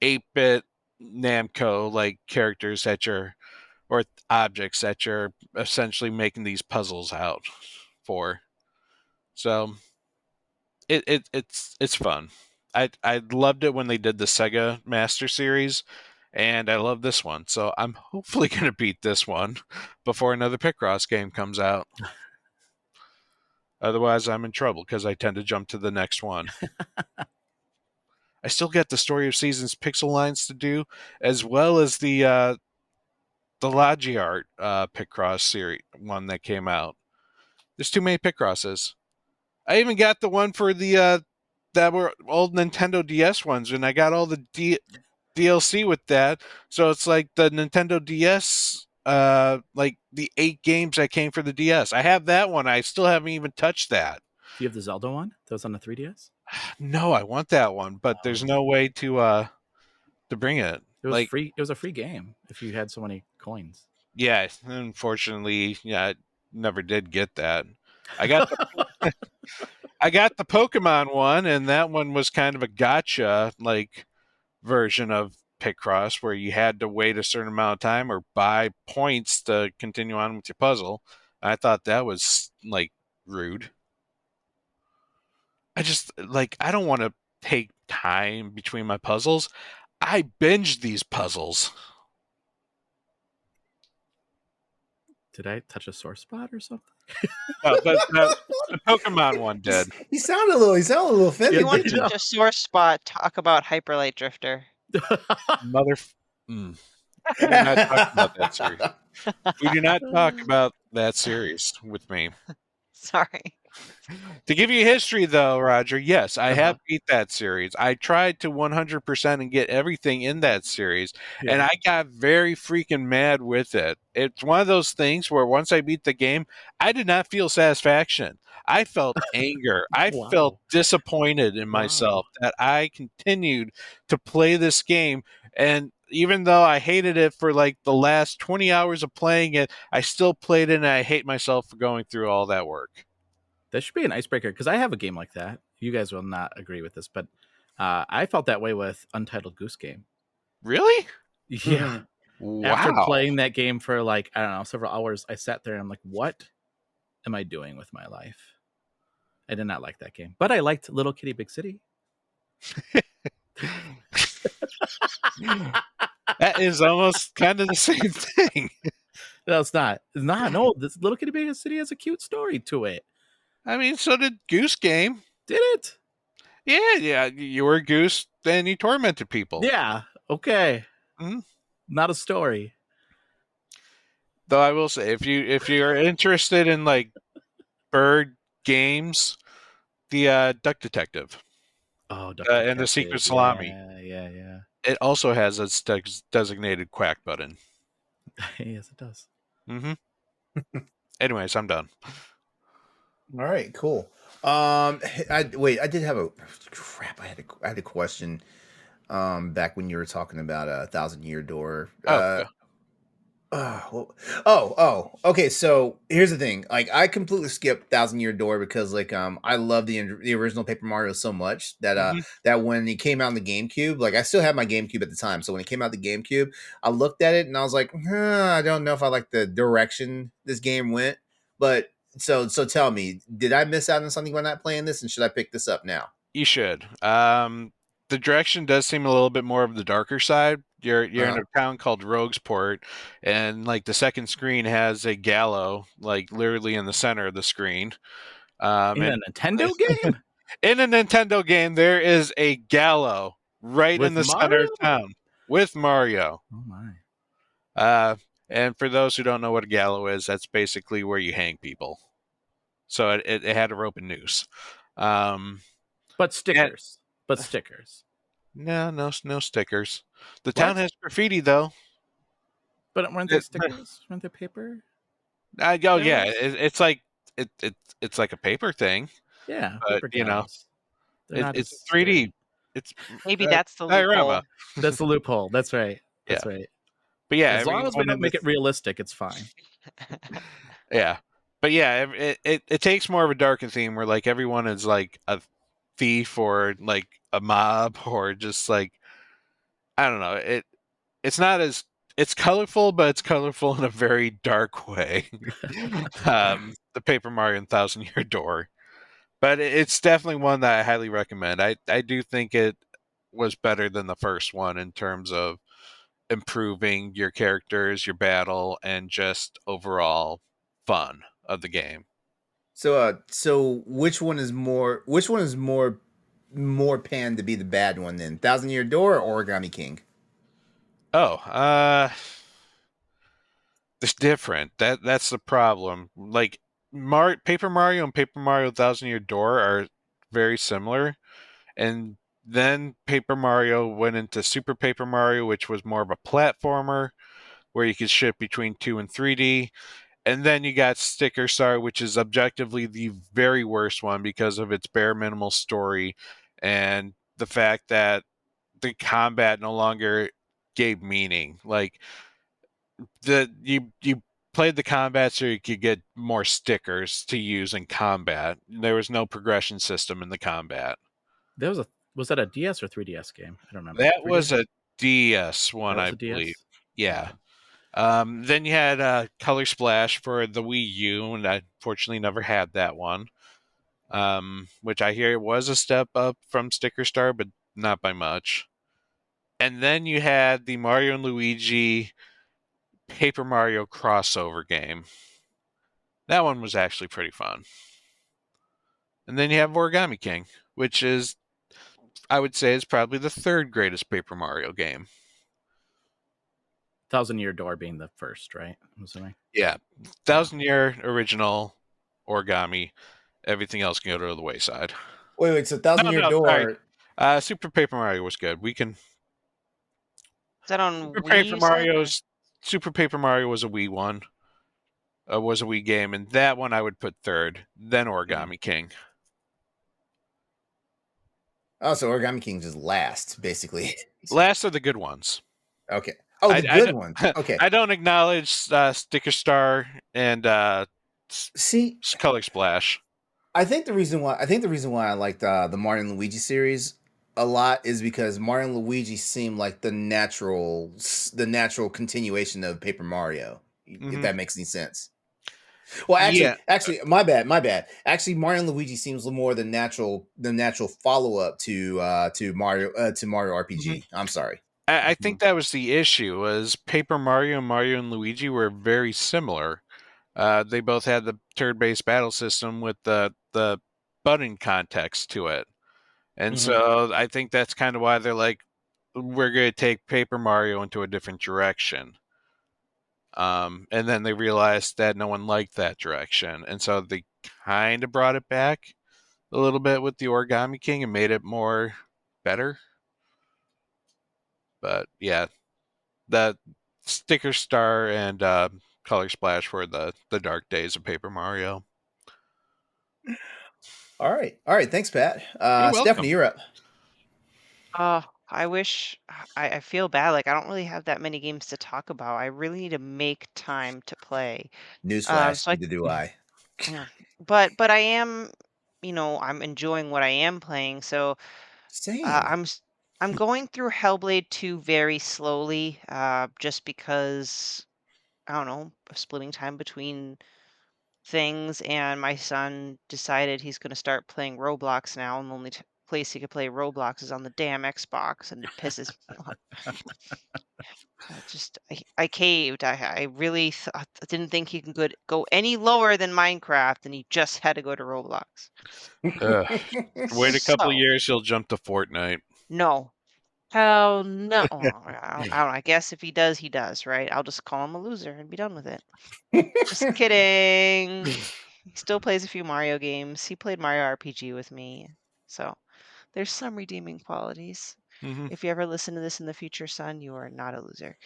8-bit Namco like characters or objects that you're essentially making these puzzles out for. So it's fun. I loved it when they did the Sega Master Series, and I love this one. So I'm hopefully going to beat this one before another Picross game comes out. Otherwise, I'm in trouble because I tend to jump to the next one. I still get the Story of Seasons pixel lines to do, as well as the Logiart Picross series one that came out. There's too many Picrosses. I even got the one for the that were old Nintendo DS ones, and I got all the DLC with that. So it's like the Nintendo DS, like the 8 games that came for the DS. I have that one. I still haven't even touched that. Do you have the Zelda one that was on the 3DS? No, I want that one, but there's no way to bring it. It was like free. It was a free game if you had so many coins. Yeah, unfortunately, yeah, I never did get that. I got the I got the Pokemon one, and that one was kind of a gotcha like version of Picross, where you had to wait a certain amount of time or buy points to continue on with your puzzle. I thought that was like rude. I don't want to take time between my puzzles. I binged these puzzles. Did I touch a sore spot or something? No, but the Pokemon one did. He sounded a little offended. If you want didn't to he? touch a sore spot, talk about Hyperlight Drifter. We do not talk about that series. We do not talk about that series with me. Sorry. To give you history, though, Roger, yes, I have beat that series. I tried to 100% and get everything in that series, and I got very freaking mad with it. It's one of those things where once I beat the game, I did not feel satisfaction. I felt anger. I Wow. felt disappointed in myself that I continued to play this game, and even though I hated it for like the last 20 hours of playing it, I still played it, and I hate myself for going through all that work. That should be an icebreaker because I have a game like that. You guys will not agree with this, but I felt that way with Untitled Goose Game. Really? Yeah. Wow. After playing that game for like, I don't know, several hours, I sat there and I'm like, what am I doing with my life? I did not like that game, but I liked Little Kitty Big City. That is almost kind of the same thing. No, it's not. It's not. No, this Little Kitty Big City has a cute story to it. I mean, so did Goose Game. Did it? Yeah. You were a goose and he tormented people. Yeah. Okay. Mhm. Not a story. Though I will say, if you're interested in like bird games, the Duck Detective Oh, Duck and the Detective. Secret Salami, Yeah. it also has a designated quack button. Yes, it does. Mm-hmm. Anyways, I'm done. All right, cool. I did have a crap. I had a question. Back when you were talking about a Thousand Year Door. Oh, Okay. So here's the thing. Like, I completely skipped Thousand Year Door because, like, I love the original Paper Mario so much that mhm. that when it came out on the GameCube, like, I still had my GameCube at the time. So when it came out the GameCube, I looked at it and I was like, I don't know if I like the direction this game went. But so tell me, did I miss out on something by not playing this, and should I pick this up now? You should. The direction does seem a little bit more of the darker side. You're in Uh, a town called Roguesport, and like the second screen has a gallow, like literally in the center of the screen. In a And Nintendo game in a Nintendo game, there is a gallow right in with the center Mario. of town with Mario. Oh my! Uh, and for those who don't know what a gallow is, that's basically where you hang people. So it had a rope and noose. But And stickers. But stickers. no stickers. The town What? has graffiti though. But weren't they stickers? Weren't they paper? Oh yeah, Gallows? it's like it's like a paper thing, Yeah, but paper gallows. They're not it's as 3D. scary. It's Maybe that's the diorama. loophole. That's the loophole. That's right. Yeah, That's right. but yeah, As long as we everyone don't in make this, it realistic, it's fine. yeah, but yeah, it takes more of a darker theme where like everyone is like a thief or like a mob or just like I don't know. It's not as it's colorful, but it's colorful in a very dark way. The Paper Mario and Thousand Year Door. But it's definitely one that I highly recommend. I do think it was better than the first one in terms of improving your characters, your battle, and just overall fun of the game. so which one is more? Which one is more panned to be the bad one then? Thousand Year Door or Origami King? Oh, it's different. That's the problem. Like Paper Mario and Paper Mario Thousand Year Door are very similar, and then Paper Mario went into Super Paper Mario, which was more of a platformer where you could shift between 2 and 3D. And then you got Sticker Star, which is objectively the very worst one because of its bare minimal story and the fact that the combat no longer gave meaning. Like you played the combat so you could get more stickers to use in combat. There was no progression system in the combat. Was that a DS or 3DS game? I don't remember. That 3DS? was a DS one, That was I a believe. DS. Yeah. Then you had Color Splash for the Wii U, and I fortunately never had that one. Which I hear was a step up from Sticker Star, but not by much. And then you had the Mario and Luigi Paper Mario crossover game. That one was actually pretty fun. And then you have Origami King, which is, I would say, is probably the third greatest Paper Mario game. Thousand Year Door being the first, right? I'm assuming. Yeah, Thousand Year original Origami. Everything else can go to the wayside. Wait. So Thousand Year No, sorry. Door. Super Paper Mario was good. We can. Is that on Super Wii? Paper You said, or- Mario's Super Paper Mario was a Wii one. Was a Wii game, and that one I would put third. Then Origami King. Oh, so Origami King's just last, basically. Last of the good ones. Okay. Oh, the I good don't- ones. Okay. I don't acknowledge Sticker Star and See, Color Splash. I think the reason why I liked the Mario and Luigi series a lot is because Mario and Luigi seem like the natural continuation of Paper Mario. If Mhm. that makes any sense. Well, Yeah. actually, my bad. Actually, Mario and Luigi seems more the natural follow up to Mario RPG. I'm sorry. I think that was the issue. Was Paper Mario and Mario and Luigi were very similar. They both had the turn-based battle system with the button context to it. And Mhm. so I think that's kind of why they're like, we're going to take Paper Mario into a different direction. And then they realized that no one liked that direction. And so they kind of brought it back a little bit with the Origami King and made it more better. But yeah, the Sticker Star and Color Splash were the dark days of Paper Mario. All right. Thanks, Pat. You're welcome. Stephanie, you're up. I wish I feel bad. Like I don't really have that many games to talk about. I really need to make time to play. Newsflash, So I neither do I. mm, but I am, I'm enjoying what I am playing. So Same. I'm going through Hellblade 2 very slowly, just because I don't know, splitting time between things, and my son decided he's going to start playing Roblox now, and the only place he could play Roblox is on the damn Xbox, and it pisses me off. I caved. I really didn't think he could go any lower than Minecraft, and he just had to go to Roblox. Wait a couple of So years, he'll jump to Fortnite. no, hell no. I don't know. I guess if he does, he does, right? I'll just call him a loser and be done with it. Just kidding. He still plays a few Mario games. He played Mario RPG with me. So there's some redeeming qualities. Mm-hmm. If you ever listen to this in the future, son, you are not a loser.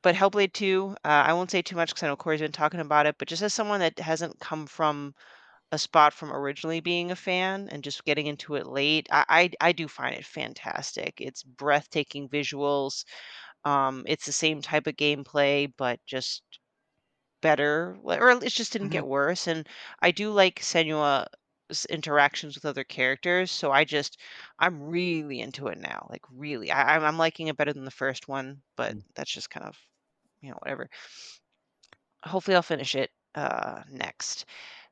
But Hellblade 2, I won't say too much because I know Corey's been talking about it, but just as someone that hasn't come from a spot from originally being a fan and just getting into it late, I do find it fantastic. It's breathtaking visuals. It's the same type of gameplay, but just better, or it just didn't Mm-hmm. get worse. And I do like Senua's interactions with other characters, so I'm really into it now. Like really, I'm liking it better than the first one, but that's just kind of whatever. Hopefully, I'll finish it next.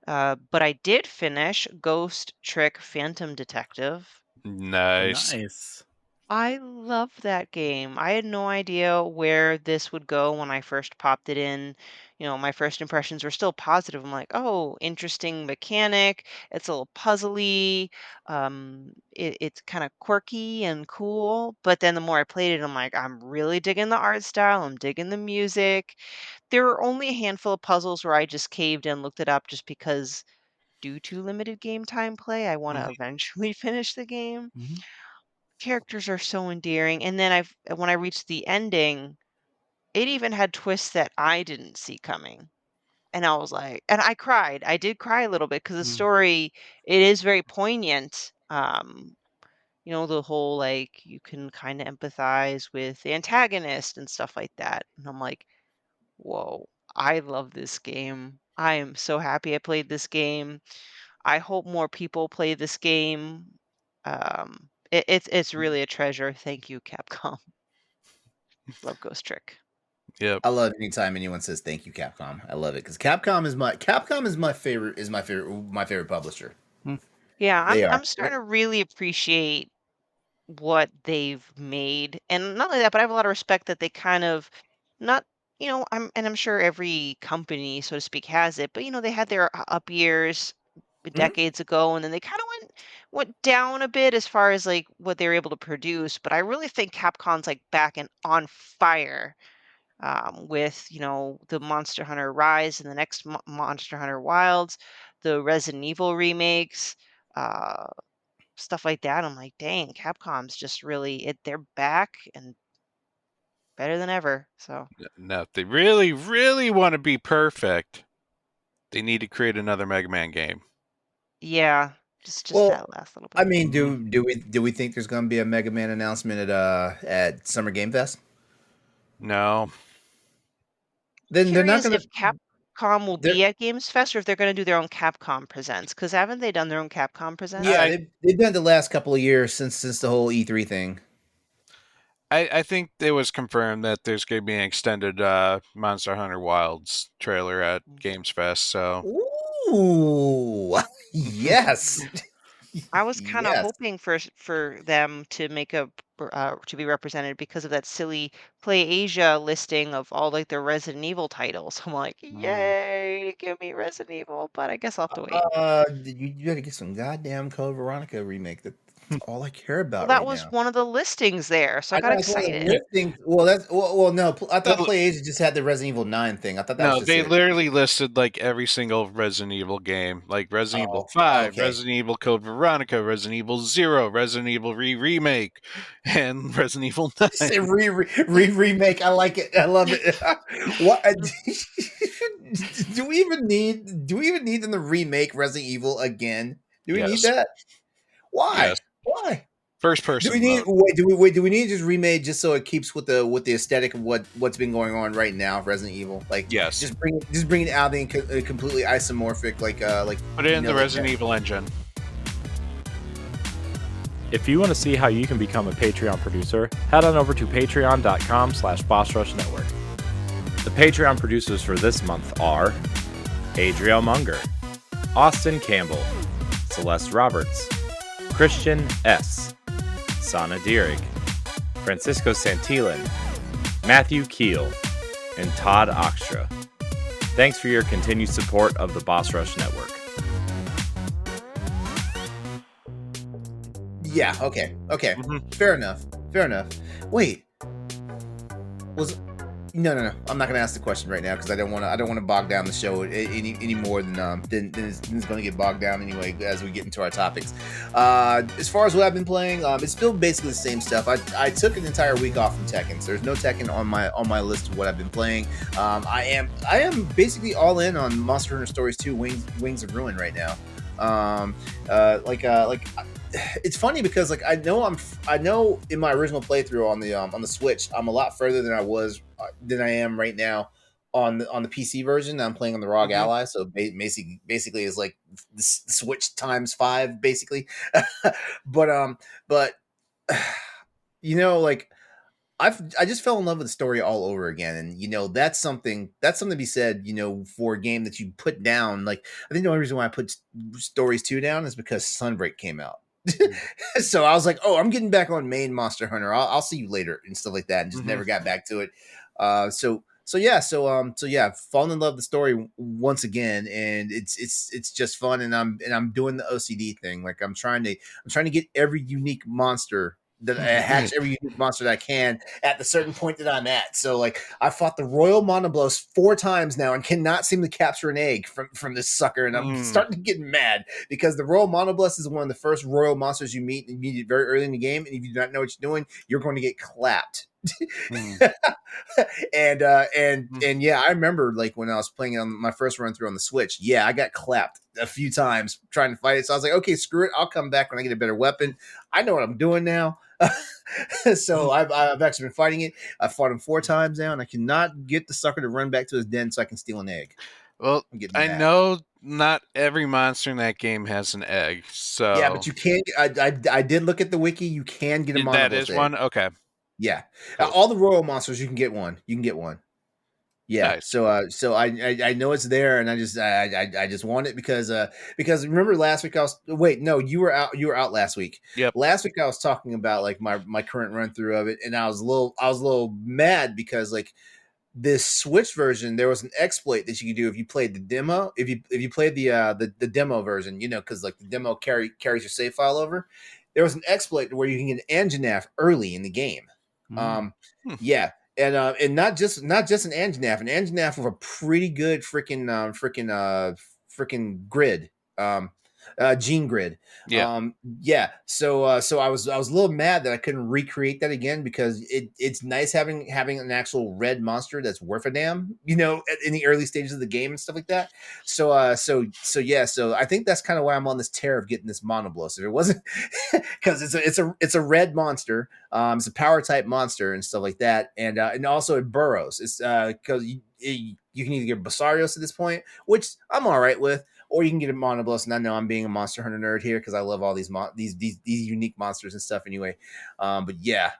But I did finish Ghost Trick Phantom Detective. Nice. Nice. I love that game. I had no idea where this would go when I first popped it in. My first impressions were still positive. I'm like, oh, interesting mechanic. It's a little puzzly. It's kind of quirky and cool. But then the more I played it, I'm like, I'm really digging the art style. I'm digging the music. There were only a handful of puzzles where I just caved and looked it up just because, due to limited game time play, I want to Mhm. eventually finish the game. Mhm. Characters are so endearing, and then when I reached the ending, it even had twists that I didn't see coming, and I was like, and I cried. I did cry a little bit because the Mm. story, it is very poignant. The whole, like, you can kinda empathize with the antagonist and stuff like that, and I'm like, "Whoa, I love this game. I am so happy I played this game. I hope more people play this game." It's really a treasure. Thank you, Capcom. Love Ghost Trick. Yep. I love anytime anyone says thank you, Capcom. I love it because Capcom is my favorite publisher. Yeah, They are. I'm starting to really appreciate what they've made, and not only that, but I have a lot of respect that they kind of not, I'm sure every company, so to speak, has it, but they had their up years Mhm. decades ago, and then they kind of went down a bit as far as like what they were able to produce. But I really think Capcom's like back and on fire, with the Monster Hunter Rise and the next Monster Hunter Wilds, the Resident Evil remakes, uh, stuff like that. I'm like, dang, Capcom's just really they're back and better than ever. So Now, if they really, really want to be perfect, they need to create another Mega Man game. yeah, just Well, that last little I bit. mean, do we think there's going to be a Mega Man announcement at Summer Game Fest? No. Then they're not Curious going to. if Capcom will They're be at Games Fest or if they're going to do their own Capcom Presents. Because haven't they done their own Capcom Yeah, Presents? I, they've done it the last couple of years since the whole E3 thing. I think it was confirmed that there's going to be an extended Monster Hunter Wilds trailer at Mm. Games Fest. So Ooh, yes. I was kind of Yes. hoping for them to make to be represented because of that silly Play Asia listing of all like the Resident Evil titles. I'm like, Mm. yay, give me Resident Evil, but I guess I'll have to wait. You gotta get some goddamn Code Veronica remake. That's all I care Well, about that right was now. one of the listings there, so I I got know it's one of the excited. listings. Well, no. I thought No, PlayAsia just had the Resident Evil 9 thing. I thought that was no, just they it. literally listed like every single Resident Evil game, like Resident Evil Oh, 5, okay. Resident Evil Code Veronica, Resident Evil 0, Resident Evil remake, and Resident Evil 9. Say remake. I like it. I love it. What do we even need them to remake Resident Evil again? Do we need Yes, that? yes. Why? Why? First Do we person need mode. do we need to just remade just so it keeps with the aesthetic of what's been going on right now, Resident Evil? Like Yes. just bring it out and completely isomorphic like Put it in the like Resident Evil engine. If you want to see how you can become a Patreon producer, head on over to patreon.com/BossRushNetwork. The Patreon producers for this month are Adriel Munger, Austin Campbell, Celeste Roberts, Christian S., Sana Dierig, Francisco Santillan, Matthew Keel, and Todd Oxtra. Thanks for your continued support of the Boss Rush Network. Yeah, okay. Mhm. Fair enough. Wait. No. I'm not gonna ask the question right now because I don't want to bog down the show any more than it's going to get bogged down anyway as we get into our topics. As far as what I've been playing, it's still basically the same stuff. I took an entire week off from Tekken, so there's no Tekken on my list of what I've been playing. I am basically all in on Monster Hunter Stories 2: Wings of Ruin right now. It's funny because like I know in my original playthrough on the Switch I'm a lot further than I am right now on the PC version. I'm playing on the ROG Mhm. Ally, so basically is like the Switch times 5 basically. But like I just fell in love with the story all over again, and that's something to be said. For a game that you put down, like I think the only reason why I put Stories 2 down is because Sunbreak came out. So I was like, oh, I'm getting back on main Monster Hunter. I'll see you later and stuff like that, and just Mhm. never got back to it. So falling in love with the story once again, and it's just fun, and I'm doing the OCD thing. Like I'm trying to get every unique monster that I hatch every unique monster that I can at the certain point that I'm at. So like I fought the Royal Monoblos 4 times now and cannot seem to capture an egg from this sucker, and I'm starting to get mad because the Royal Monoblos is one of the first royal monsters you meet very early in the game, and if you do not know what you're doing, you're going to get clapped. Mm. And yeah, I remember like when I was playing on my first run through on the Switch. Yeah, I got clapped a few times trying to fight it. So I was like, okay, screw it. I'll come back when I get a better weapon. I know what I'm doing now. So I've actually been fighting it. I fought him 4 times now, and I cannot get the sucker to run back to his den so I can steal an egg. Well, I'm getting I mad. know not every monster in that game has an egg, so Yeah, but you can't. I did look at the wiki. You can get a monoblos that is egg. one. Okay, Yeah, cool. all the royal monsters you can get one. Yeah, Nice. so I know it's there, and I just want it because remember last week you were out last week. Yep. Last week I was talking about like my current run through of it, and I was a little mad because like this Switch version, there was an exploit that you could do if you played the demo. If you played the demo version, because like the demo carries your save file over. There was an exploit where you can get an Anjanath early in the game. Mm. Yeah, and not just an Anjanath with a pretty good freaking grid. Gene grid. Yeah. Yeah. So I was a little mad that I couldn't recreate that again because it's nice having an actual red monster that's worth a damn, in the early stages of the game and stuff like that. So I think that's kind of why I'm on this tear of getting this monoblos. If it wasn't because it's a red monster, it's a power type monster and stuff like that, and also it burrows. It's because you can either get Basarios at this point, which I'm all right with, or you can get a Monoblos. And I know I'm being a Monster Hunter nerd here because I love all these unique monsters and stuff anyway. But yeah.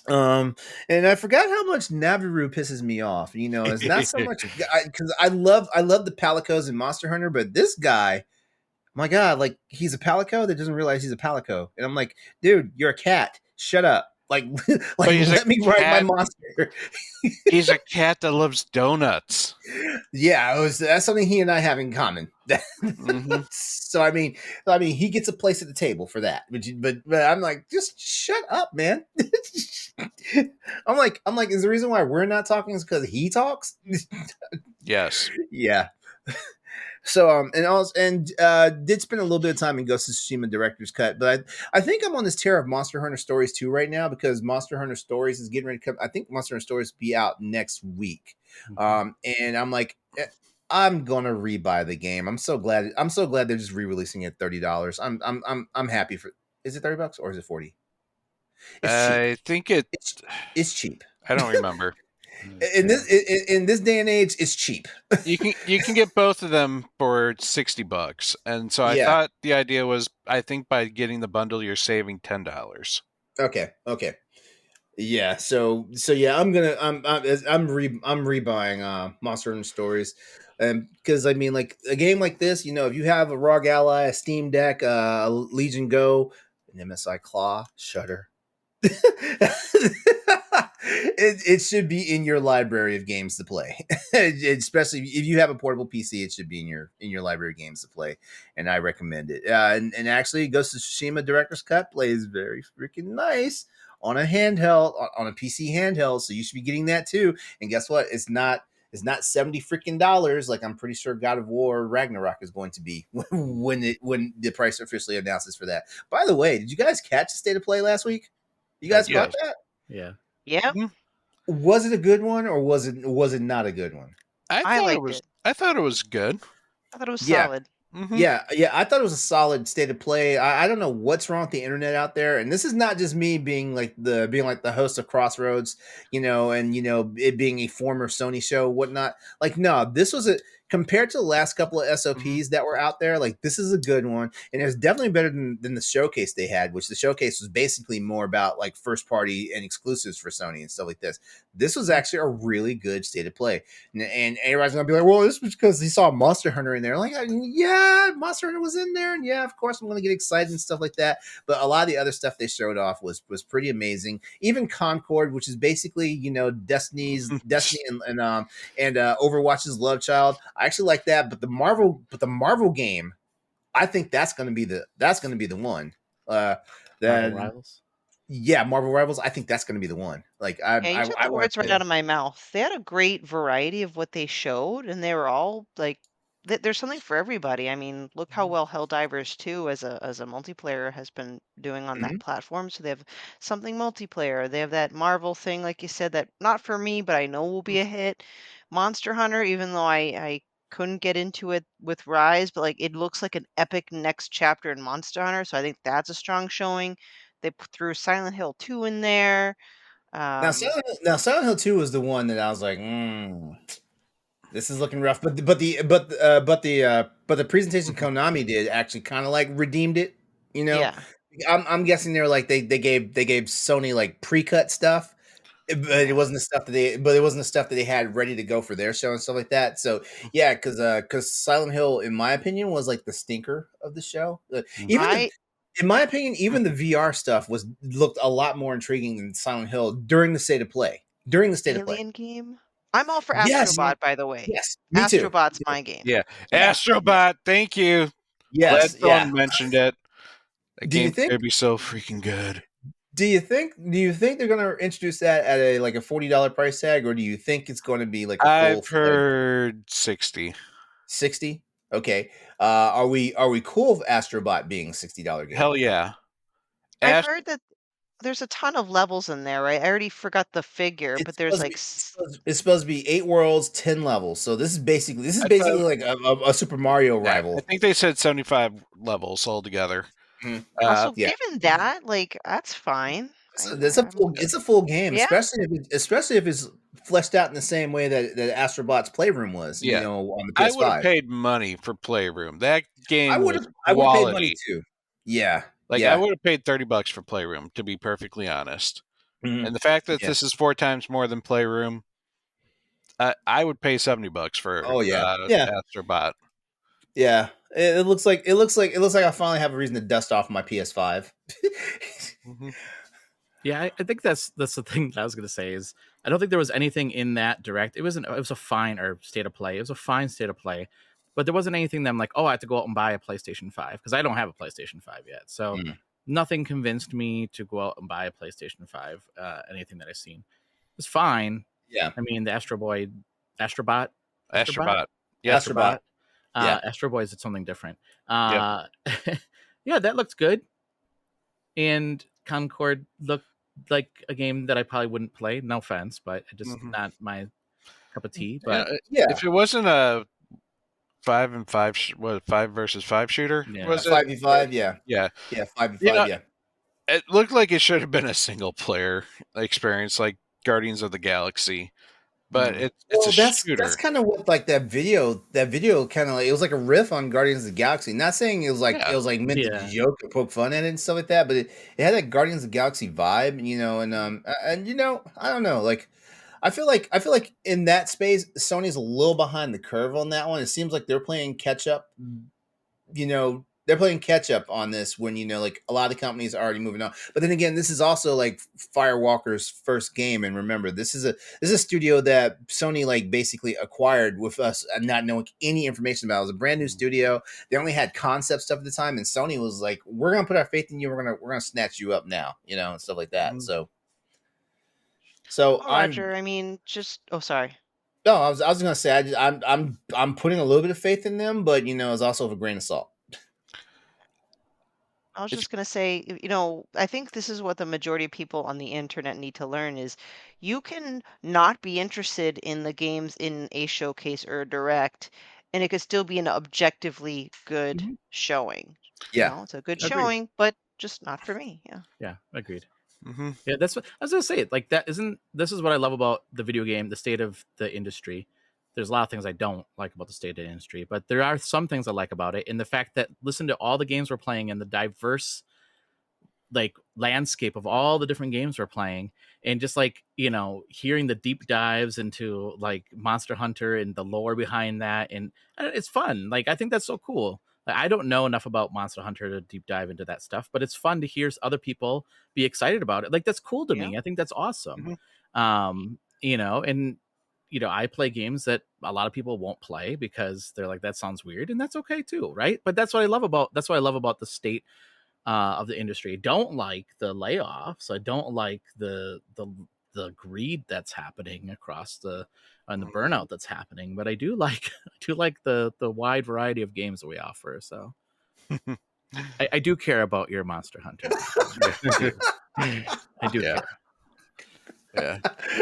And I forgot how much Naviru pisses me off. It's not so much because I love the Palicos in Monster Hunter, but this guy, my God, like he's a palico that doesn't realize he's a palico. And I'm like, dude, you're a cat. Shut up. Like, like he's a let me ride my cat. monster. He's a cat that loves donuts. Yeah, that's something he and I have in common. Mhm. So I mean, he gets a place at the table for that. But I'm like, just shut up, man. I'm like, is the reason why we're not talking is because he talks? Yes. Yeah. So did spend a little bit of time in Ghost of Tsushima Director's Cut, but I think I'm on this tear of Monster Hunter Stories 2 right now because Monster Hunter Stories is getting ready to come. I think Monster Hunter Stories will be out next week. And I'm like, I'm gonna rebuy the game. I'm so glad they're just re-releasing it $30. I'm happy for. Is it $30 or is it 40? It's cheap. I think it. It's cheap. I don't remember. In this day and age, it's cheap. You can get both of them for $60, and so I Yeah. thought the idea was, I think by getting the bundle, you're saving $10. Okay. Yeah. So yeah, I'm rebuying Monster Hunter Stories, because I mean, like a game like this, if you have a ROG Ally, a Steam Deck, a Legion Go, an MSI Claw, Shutter. It should be in your library of games to play. Especially if you have a portable PC, it should be in your library of games to play, and I recommend it. And actually, Ghost of Tsushima Director's Cut plays very freaking nice on a handheld, on a PC handheld. So you should be getting that too. And guess what? It's not $70 freaking dollars like I'm pretty sure God of War Ragnarok is going to be when the price officially announces for that. By the way, did you guys catch the State of Play last week? You guys caught that? Yeah. Yeah, Was it a good one or was it not a good one? I thought liked it. I thought it was good. I thought it was Yeah. solid. Mm-hmm. Yeah, I thought it was a solid State of Play. I don't know what's wrong with the internet out there, and this is not just me being like the host of Crossroads, and it being a former Sony show, whatnot. Like, no, this was compared to the last couple of SOPs that were out there. Like, this is a good one, and it's definitely better than the showcase they had, which the showcase was basically more about like first party and exclusives for Sony and stuff like this. This was actually a really good State of Play, and everybody's gonna be like, well, this was because he saw Monster Hunter in there. Like, yeah, Monster Hunter was in there, and yeah, of course I'm gonna get excited and stuff like that. But a lot of the other stuff they showed off was pretty amazing. Even Concord, which is basically Destiny and Overwatch's love child. I actually like that, but the Marvel game, I think that's gonna be the one. Marvel Rivals. Yeah, Marvel Rivals. I think that's going to be the one. Like, Yeah, you took the words right out of my mouth. They had a great variety of what they showed, and they were all like, there's something for everybody. I mean, look how well Helldivers 2 as a multiplayer has been doing on that platform. So they have something multiplayer. They have that Marvel thing, like you said, that not for me, but I know will be a hit. Monster Hunter, even though I couldn't get into it with Rise, but like it looks like an epic next chapter in Monster Hunter, so I think that's a strong showing. They threw Silent Hill 2 in there. Now, Silent Hill 2 was the one that I was like, this is looking rough. But the presentation Konami did actually kind of like redeemed it. Yeah. I'm guessing they're like they gave Sony like pre-cut stuff. But it wasn't the stuff that they had ready to go for their show and stuff like that. So yeah, because Silent Hill, in my opinion, was like the stinker of the show. In my opinion, even the VR stuff looked a lot more intriguing than Silent Hill during the State of Play. Alien game. I'm all for Astrobot, by the way. Yes, me too. Astrobot's my game. Yeah, Astrobot. Thank you. Yes, Glad someone mentioned it. That Do you game think- could be so freaking good. Do you think they're going to introduce that at a $40 price tag, or do you think it's going to be like I've heard 60. 60? Okay. Are we cool with Astrobot being $60 game? Hell yeah. I've heard that there's a ton of levels in there, right? I already forgot the figure, but there's like it's supposed to be 8 worlds, 10 levels. So this is basically like a Super Mario rival. I think they said 75 levels altogether. So given that, like, that's fine. It's a full game, especially if it's fleshed out in the same way that Astrobot's Playroom was. On the PS5. I would have paid money for Playroom. That game I would have paid money too. Yeah, I would have paid $30 for Playroom, to be perfectly honest. And the fact that this is 4 times more than Playroom, I would pay $70 for Astrobot. Yeah, it looks like I finally have a reason to dust off my PS5. Mhm. Yeah, I think that's the thing that I was gonna say is I don't think there was anything in that direct. It was a fine or state of play. It was a fine state of play, but there wasn't anything that I'm like, oh, I have to go out and buy a PlayStation 5 because I don't have a PlayStation 5 yet. So Mm. nothing convinced me to go out and buy a PlayStation 5. Anything that I've seen was fine. Yeah, I mean, the Astrobot, Astrobot, Astrobot. Yep. Astrobot. Yeah. Astro Boy is something different. Yep. Yeah, that looked good. And Concord looked like a game that I probably wouldn't play. No offense, but just Mhm. not my cup of tea. Yeah, But Yeah. if it wasn't a 5-5, what 5 versus 5 shooter Yeah. was it? 5v5, yeah. Yeah, Yeah, 5v5, you know, yeah. it looked like it should have been a single player experience, like Guardians of the Galaxy, but Mm. it's a Well, that's shooter. kind of what like that video kind of like it was like a riff on Guardians of the Galaxy. Not saying Yeah. it was like meant to Yeah. joke or poke fun at it and stuff like that, but it had that Guardians of the Galaxy vibe, and I don't know, like I feel like in that space, Sony's a little behind the curve on that one. It seems like they're playing catch up. They're playing catch up on this when like a lot of the companies are already moving on. But then again, this is also like Firewalker's first game, and remember, this is a studio that Sony like basically acquired with us not knowing any information about. It was a brand new studio. They only had concept stuff at the time, and Sony was like, "We're gonna put our faith in you. We're gonna snatch you up now," and stuff like that. Mhm. So Well, I'm Roger, I mean, sorry. no, I was gonna say I'm putting a little bit of faith in them, but it's also with a grain of salt. I was It's just going to say, I think this is what the majority of people on the internet need to learn is you can not be interested in the games in a showcase or a direct, and it could still be an objectively good Mhm. showing. Yeah, It's a good Agreed. showing, but just not for me. Yeah. Yeah, agreed. Mhm. Yeah, that's what I was gonna say. Like that isn't this is what I love about the video game, the state of the industry. There's a lot of things I don't like about the state of the industry, but there are some things I like about it. And the fact that listen to all the games we're playing and the diverse like landscape of all the different games we're playing and just like hearing the deep dives into like Monster Hunter and the lore behind that, and it's fun. Like I think that's so cool. Like, I don't know enough about Monster Hunter to deep dive into that stuff, but it's fun to hear other people be excited about it. Like that's cool to Yeah. me. I think that's awesome. Mhm. And I play games that a lot of people won't play because they're like, that sounds weird, and that's okay too, right? But that's what I love about the state of the industry. I don't like the layoffs. I don't like the greed that's happening across and the burnout that's happening. But I do like the wide variety of games that we offer. So I do care about your Monster Hunter. I do Yeah. care. Yeah.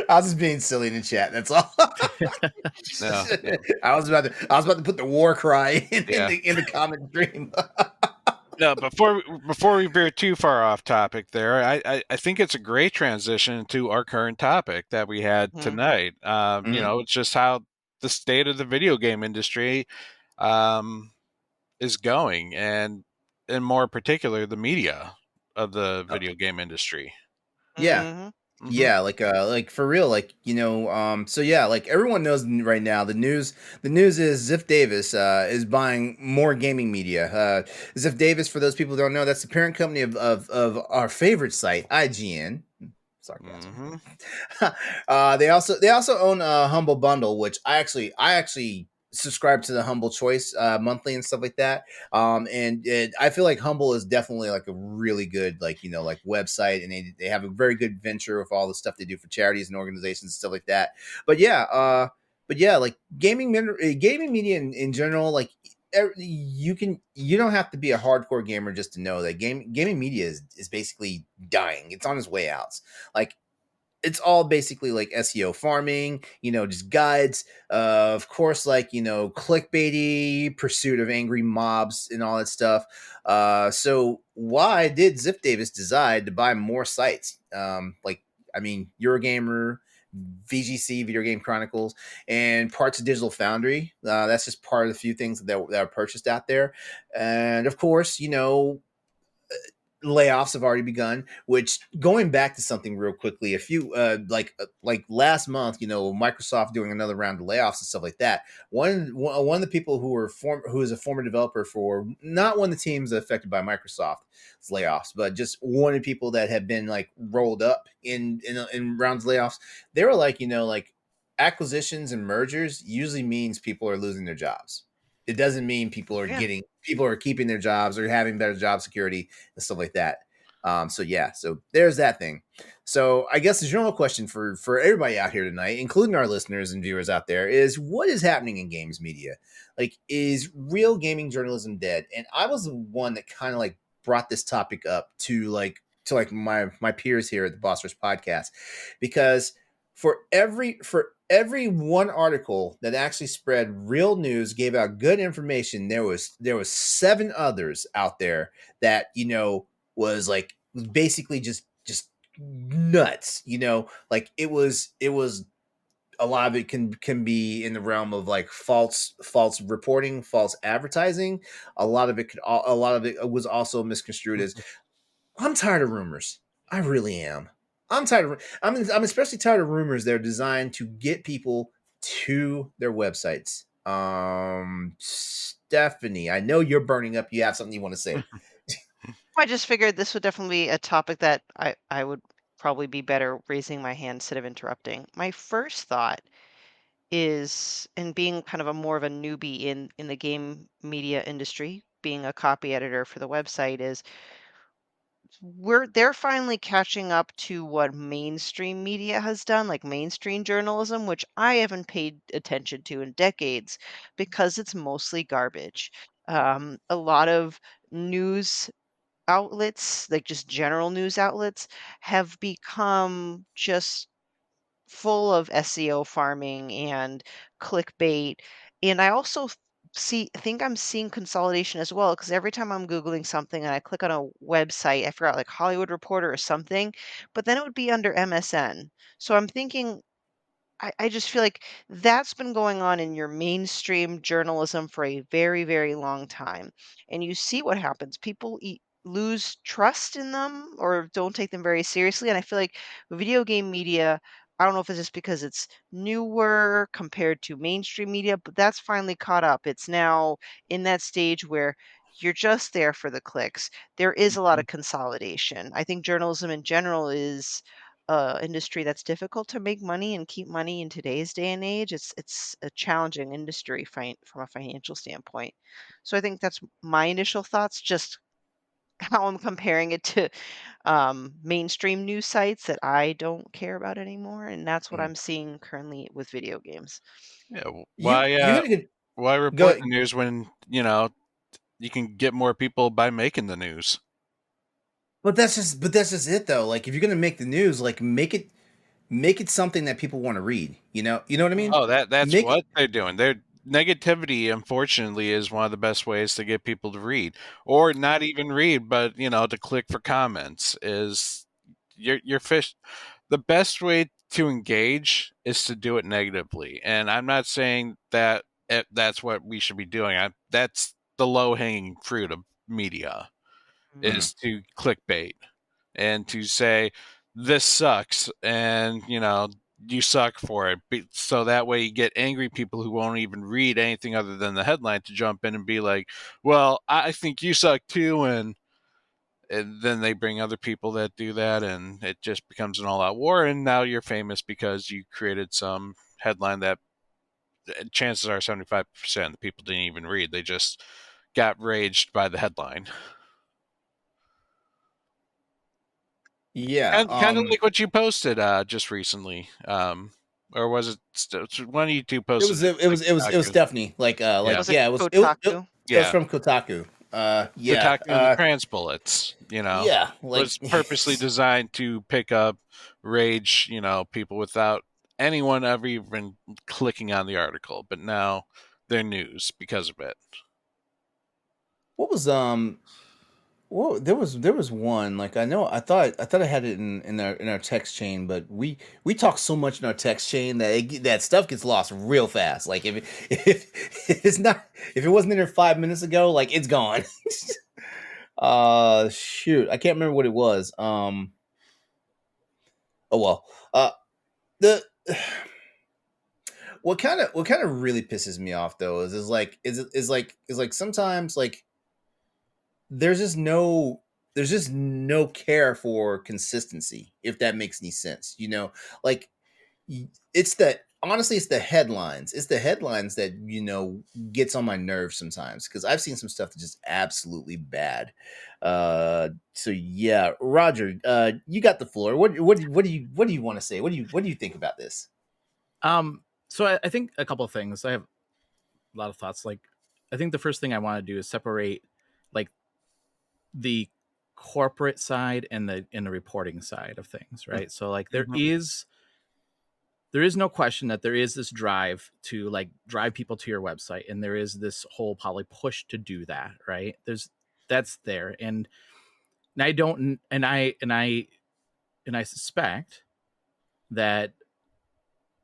I was just being silly in the chat. That's all. No. I was about to put the war cry in Yeah. the comment stream. No, before we veer too far off topic there, I think it's a great transition to our current topic that we had Mhm. tonight. It's just how the state of the video game industry is going, and in more particular, the media of the video game industry. Yeah. Mhm. Mhm. Yeah, like for real, so yeah, like everyone knows right now, the news is Ziff Davis is buying more gaming media. Ziff Davis, for those people who don't know, that's the parent company of our favorite site, IGN. Sarcasm. Mhm. They also own Humble Bundle, which I actually subscribe to the Humble Choice monthly and stuff like that. I feel like Humble is definitely like a really good like website, and they have a very good venture with all the stuff they do for charities and organizations and stuff like that. But yeah, like gaming media in general, like you don't have to be a hardcore gamer just to know that gaming media is basically dying. It's on its way out. Like it's all basically like SEO farming, just guides, of course, like, clickbaity pursuit of angry mobs and all that stuff. So why did Ziff Davis decide to buy more sites? Eurogamer, VGC, Video Game Chronicles, and parts of Digital Foundry. That's just part of the few things that are purchased out there. And of course, layoffs have already begun. Which, going back to something real quickly, a few like last month, Microsoft doing another round of layoffs and stuff like that. One of the people who is a former developer for not one of the teams affected by Microsoft's layoffs, but just one of the people that had been like rolled up in rounds of layoffs. They were like, like acquisitions and mergers usually means people are losing their jobs. It doesn't mean people are Yeah. keeping their jobs or having better job security and stuff like that. So there's that thing. So I guess the general question for everybody out here tonight, including our listeners and viewers out there, is what is happening in games media? Like, is real gaming journalism dead? And I was the one that kind of like brought this topic up to my peers here at the Boss Rush podcast, because for every one article that actually spread real news, gave out good information, there was 7 others out there that was like basically just nuts. Like it was a lot of it can be in the realm of like false reporting, false advertising. A lot of it was also misconstrued as, I'm tired of rumors. I really am. I'm tired of. I'm especially tired of rumors that are designed to get people to their websites. Stephanie, I know you're burning up. You have something you want to say. I just figured this would definitely be a topic that I would probably be better raising my hand instead of interrupting. My first thought is, and being kind of a more of a newbie in the game media industry, being a copy editor for the website, is they're finally catching up to what mainstream media has done, like mainstream journalism, which I haven't paid attention to in decades because it's mostly garbage. A lot of news outlets, like just general news outlets, have become just full of SEO farming and clickbait. And I also think I'm seeing consolidation as well, because every time I'm Googling something and I click on a website, I forgot like Hollywood Reporter or something, but then it would be under MSN. So I'm thinking I just feel like that's been going on in your mainstream journalism for a very, very long time. And you see what happens. People lose trust in them or don't take them very seriously. And I feel like video game media, I don't know if it's just because it's newer compared to mainstream media, but that's finally caught up. It's now in that stage where you're just there for the clicks. There is a lot of consolidation. I think journalism in general is industry that's difficult to make money and keep money in today's day and age. It's a challenging industry from a financial standpoint. So I think that's my initial thoughts, just how I'm comparing it to mainstream news sites that I don't care about anymore, and that's what Mhm. I'm seeing currently with video games. Yeah. You hit a good Why go. report the news when you can get more people by making the news? But that's just it though. Like if you're gonna make the news, like make it something that people want to read. You know what I mean? Oh, that's Make it. what they're doing. Their negativity, unfortunately, is one of the best ways to get people to read, or not even read, but to click for comments. Is your fish the best way to engage is to do it negatively, and I'm not saying that that's what we should be doing. That's the low hanging fruit of media, Mhm. is to clickbait and to say this sucks, and you suck for it, so that way you get angry people who won't even read anything other than the headline to jump in and be like, well, I think you suck too, and then they bring other people that do that, and it just becomes an all-out war, and now you're famous because you created some headline that chances are 75% of the people didn't even read. They just got raged by the headline. Yeah. Kind of like what you posted just recently, or was it one of you two It posted was it? Like it was Kotaku. Stephanie. Yeah, Was it yeah. Kotaku? It was yeah. from Kotaku. Yeah. Kotaku and the trans bullets, Yeah. Like was purposely designed to pick up rage, people without anyone ever even clicking on the article, but now they're news because of it. what was Well, there was one, like I thought I had it in our text chain, but we talk so much in our text chain that that stuff gets lost real fast. Like if it's not, if it wasn't in there 5 minutes ago, like it's gone. Shoot, I can't remember what it was. Oh well. The what kind of really pisses me off though is like sometimes like there's just no care for consistency, if that makes any sense. Like it's the honestly it's the headlines that gets on my nerves sometimes, because I've seen some stuff that's just absolutely bad. So yeah, Roger, you got the floor. What do you want to say? What do you think about this? So I think a couple of things. I have a lot of thoughts. Like, I think the first thing I want to do is separate like the corporate side and the reporting side of things, right? So like there is no question that there is this drive to like drive people to your website, and there is this whole probably push to do that, right? That's there, and I don't, and I suspect that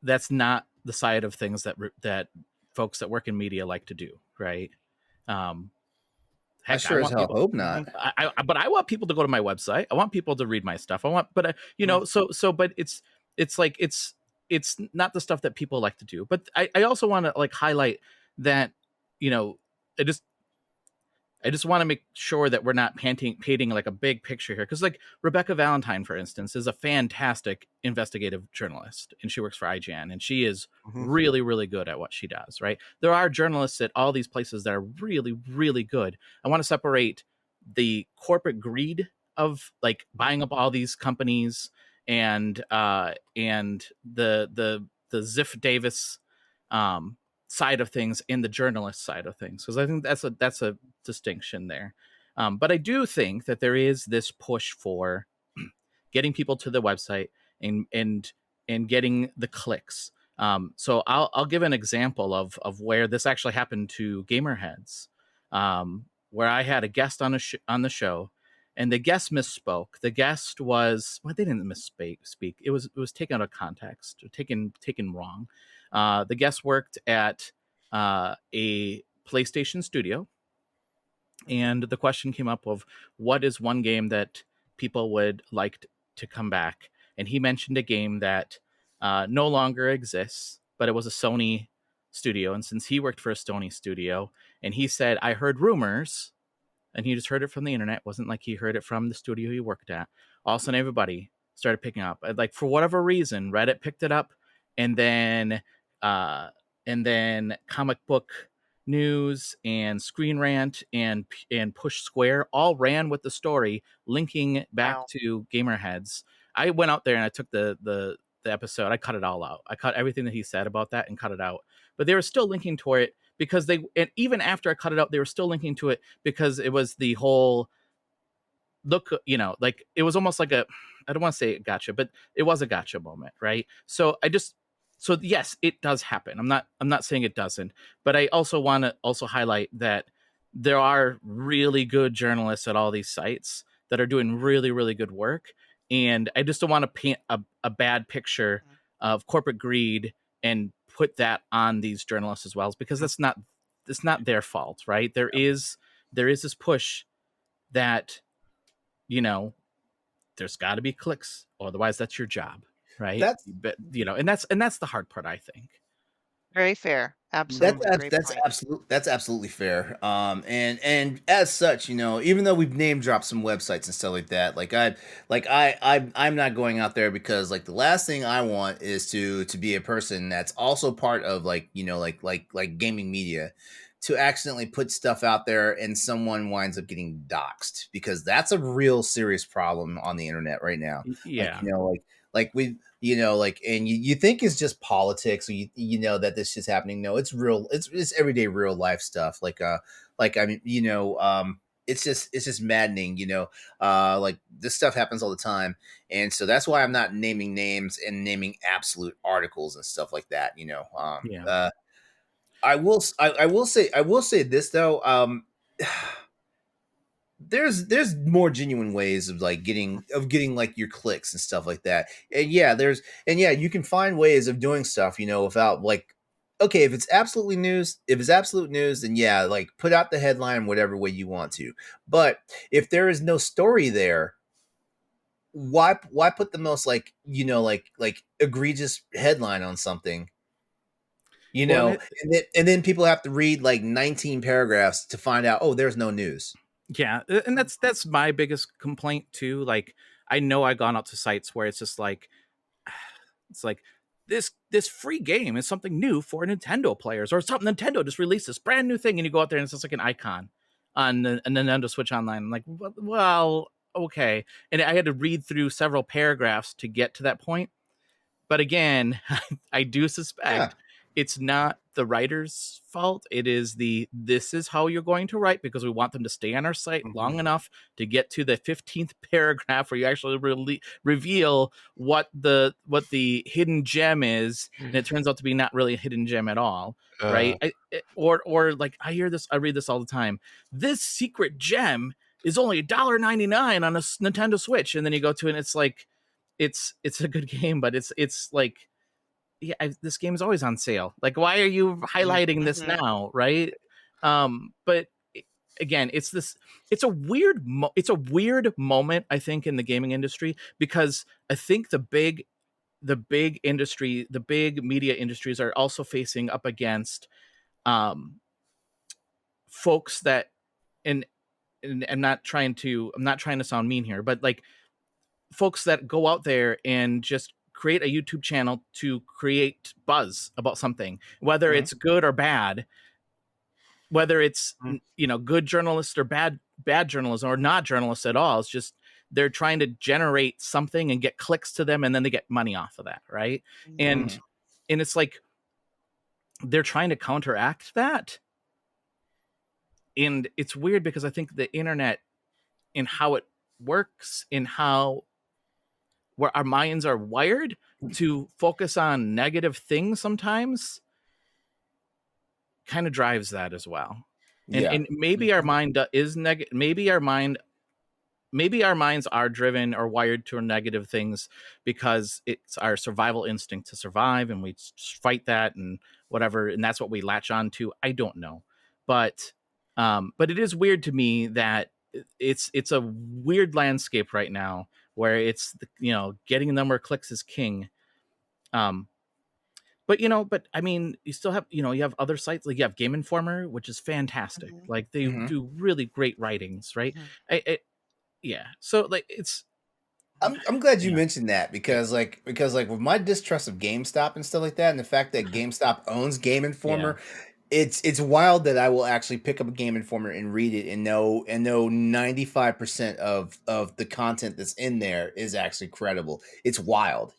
that's not the side of things that folks that work in media like to do, right? Um, I Heck, I sure as want hell people. hope not. But I want people to go to my website. I want people to read my stuff. I want, but but it's like it's not the stuff that people like to do. But I also want to like highlight that, you know, I just want to make sure that we're not painting like a big picture here. Because like Rebecca Valentine, for instance, is a fantastic investigative journalist, and she works for IGN, and she is really, really good at what she does, right? There are journalists at all these places that are really, really good. I want to separate the corporate greed of like buying up all these companies and the Ziff Davis side of things and the journalist side of things, because I think that's a distinction there. But I do think that there is this push for getting people to the website and getting the clicks. So I'll give an example of where this actually happened to Gamerheads, where I had a guest on on the show, and the guest misspoke. The guest was, well, they didn't misspeak. It was taken out of context, or taken wrong. The guest worked at a PlayStation studio, and the question came up of what is one game that people would like to come back, and he mentioned a game that no longer exists, but it was a Sony studio, and since he worked for a Sony studio, and he said, I heard rumors, and he just heard it from the internet. It wasn't like he heard it from the studio he worked at. All of a sudden, everybody started picking up. Like, for whatever reason, Reddit picked it up, and then Comic Book News and Screen Rant and Push Square all ran with the story, linking back Wow. to Gamerheads. I went out there and I took the episode. I cut it all out. I cut everything that he said about that and cut it out. But they were still linking to it because and even after I cut it out, they were still linking to it because it was the whole look, like it was almost like I don't want to say gotcha, but it was a gotcha moment, right? So yes, it does happen. I'm not saying it doesn't, but I also want to also highlight that there are really good journalists at all these sites that are doing really, really good work. And I just don't want to paint a bad picture of corporate greed and put that on these journalists as well, because it's not their fault, right? There is this push that, there's got to be clicks, otherwise that's your job, right? That's and that's the hard part, I think. Very fair. Absolutely. Great point. That's absolutely fair. And as such, even though we've name dropped some websites and stuff like that, I'm not going out there, because like the last thing I want is to be a person that's also part of like gaming media, to accidentally put stuff out there and someone winds up getting doxxed, because that's a real serious problem on the internet right now. Yeah. And you think it's just politics, or you know that this is happening. No, it's real. It's everyday real life stuff. It's just maddening. Like this stuff happens all the time, and so that's why I'm not naming names and naming absolute articles and stuff like that. Yeah. I will say this though. There's more genuine ways of getting like your clicks and stuff like that. And yeah, you can find ways of doing stuff, without okay, if it's absolute news, then yeah, like put out the headline whatever way you want to. But if there is no story there, why put the most like like egregious headline on something? Well, and And then people have to read like 19 paragraphs to find out, oh, there's no news. yeah, and that's my biggest complaint too. Like, I know I've gone out to sites where it's just like, it's like this free game is something new for Nintendo players, or something Nintendo just released this brand new thing, and you go out there and it's just like an icon on the Nintendo Switch Online. I'm like, well, okay, and I had to read through several paragraphs to get to that point. But again, I do Yeah. suspect it's not the writer's fault. It is this is how you're going to write, because we want them to stay on our site long enough to get to the 15th paragraph where you actually reveal what the hidden gem is, and it turns out to be not really a hidden gem at all, right? Or like I read this all the time. This secret gem is only $1.99 on a Nintendo Switch, and then you go to it and it's like, it's a good game, but it's like, yeah, this game is always on sale. Like, why are you highlighting this now, right? But again, it's a weird moment, I think, in the gaming industry, because I think the big media industries are also facing up against folks that, and I'm not trying to sound mean here, but like folks that go out there and just create a YouTube channel to create buzz about something, whether it's good or bad, whether it's good journalists or bad journalism, or not journalists at all. It's just they're trying to generate something and get clicks to them, and then they get money off of that, right? And it's like they're trying to counteract that, and it's weird because I think the internet, in how it works, in how where our minds are wired to focus on negative things, sometimes kind of drives that as well. And maybe our mind is negative. Maybe our minds are driven or wired to negative things because it's our survival instinct to survive, and we fight that and whatever, and that's what we latch on to. I don't know, but it is weird to me that it's a weird landscape right now where it's getting the number of clicks is king. But I mean, you still have you have other sites, like you have Game Informer, which is fantastic. Like they do really great writings, right? Yeah. So like I'm glad you mentioned that because with my distrust of GameStop and stuff like that, and the fact that GameStop owns Game Informer, it's wild that I will actually pick up a Game Informer and read it and know 95% of the content that's in there is actually credible. It's wild,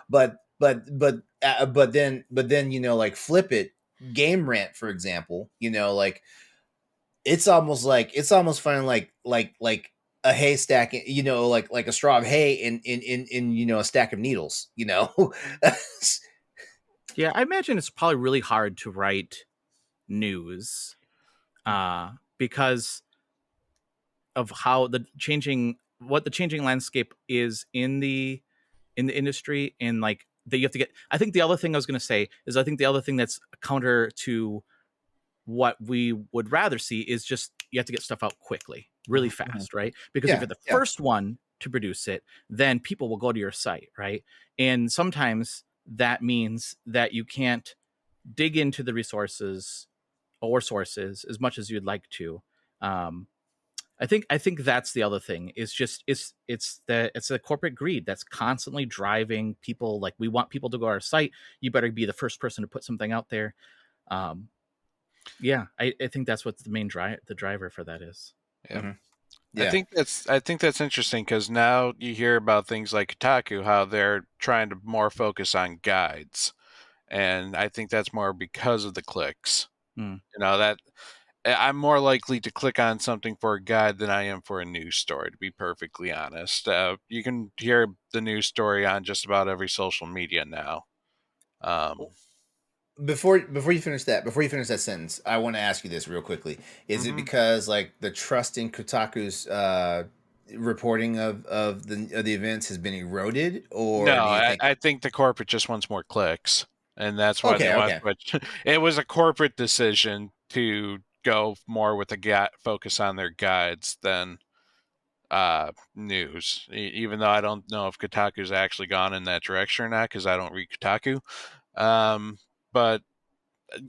But then like flip it, Game Rant, for example, like it's almost finding like a haystack, like a straw of hay in a stack of needles, Yeah, I imagine it's probably really hard to write news because of how the changing landscape is in the industry, and like that you have to get. I think the other thing I was going to say is, I think the other thing that's counter to what we would rather see is just you have to get stuff out quickly, really fast, right? Because if you're the first one to produce it, then people will go to your site, right? And sometimes that means that you can't dig into the resources or sources as much as you'd like to. I think that's the other thing, is just it's the corporate greed that's constantly driving people. Like, we want people to go to our site, you better be the first person to put something out there. Yeah, I think that's what the main driver for that is. Yeah. I think that's interesting, because now you hear about things like Kotaku, how they're trying to more focus on guides, and I think that's more because of the clicks. That I'm more likely to click on something for a guide than I am for a news story, to be perfectly honest. You can hear the news story on just about every social media now. Before you finish that sentence, I want to ask you this real quickly. Is it because like the trust in Kotaku's reporting of the events has been eroded, or no, do you think I think the corporate just wants more clicks. and that's why they Okay, want okay. to switch. It was a corporate decision to go more with a focus on their guides than news. Even though I don't know if Kotaku's actually gone in that direction or not, because I don't read Kotaku. But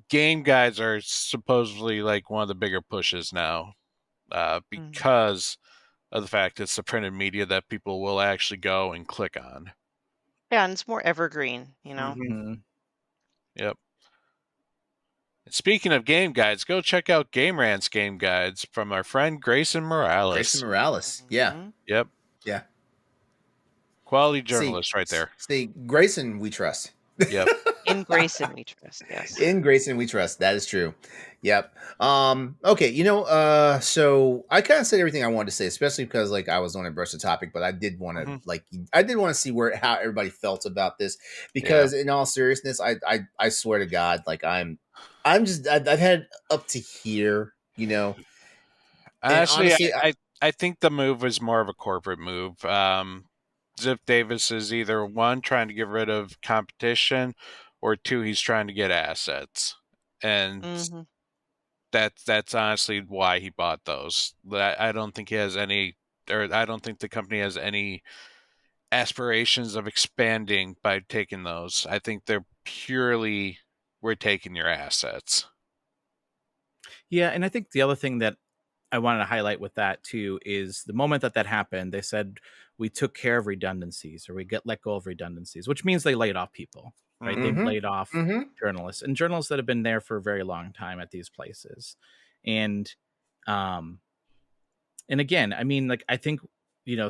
game guides are supposedly like one of the bigger pushes now, because of the fact it's the printed media that people will actually go and click on. Yeah, and it's more evergreen, you know. Mhm. Yep. Speaking of game guides, go check out Game Rant's game guides from our friend Grayson Morales. Grayson Morales. Yeah. Mhm. Yep. Yeah. Quality journalist right there. See, Grayson, we trust. Yep. In Grayson we trust, yes. In Grayson, we trust. That is true. Yep. Okay. So I kind of said everything I wanted to say, especially because like I was on a brush the topic, but I did want to see how everybody felt about this, because in all seriousness, I swear to God, like I've had up to here, and Honestly, honestly, I think the move was more of a corporate move. Zip Davis is either one, trying to get rid of competition, or two, he's trying to get assets. And Mhm. that's honestly why he bought those. I don't think he has any, or I don't think the company has any aspirations of expanding by taking those. I think they're purely, we're taking your assets. Yeah, and I think the other thing that I wanted to highlight with that too is the moment that happened, they said we took care of redundancies, or we get let go of redundancies, which means they laid off people, right? They Mhm. laid off journalists that have been there for a very long time at these places. And again, I mean, like, I think,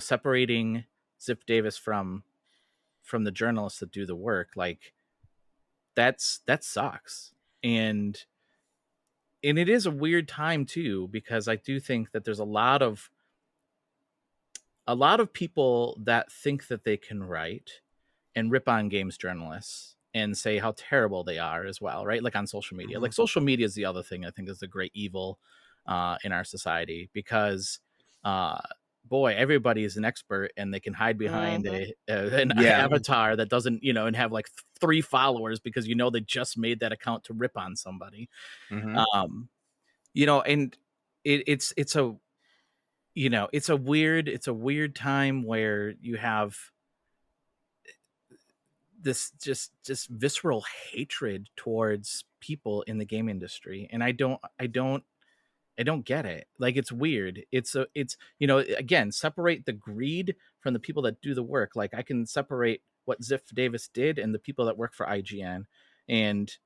separating Zip Davis from the journalists that do the work, like, that sucks. And it is a weird time too, because I do think that there's a lot of people that think that they can write and rip on games journalists and say how terrible they are as well, right? Like on social media. Like, social media is the other thing I think is the great evil in our society, because boy, everybody is an expert and they can hide behind an avatar that doesn't, and have like 3 followers because they just made that account to rip on somebody. And it's a it's a weird time where you have this just visceral hatred towards people in the game industry, and I don't get it. Like, it's weird. It's again, separate the greed from the people that do the work. Like, I can separate what Ziff Davis did and the people that work for IGN. And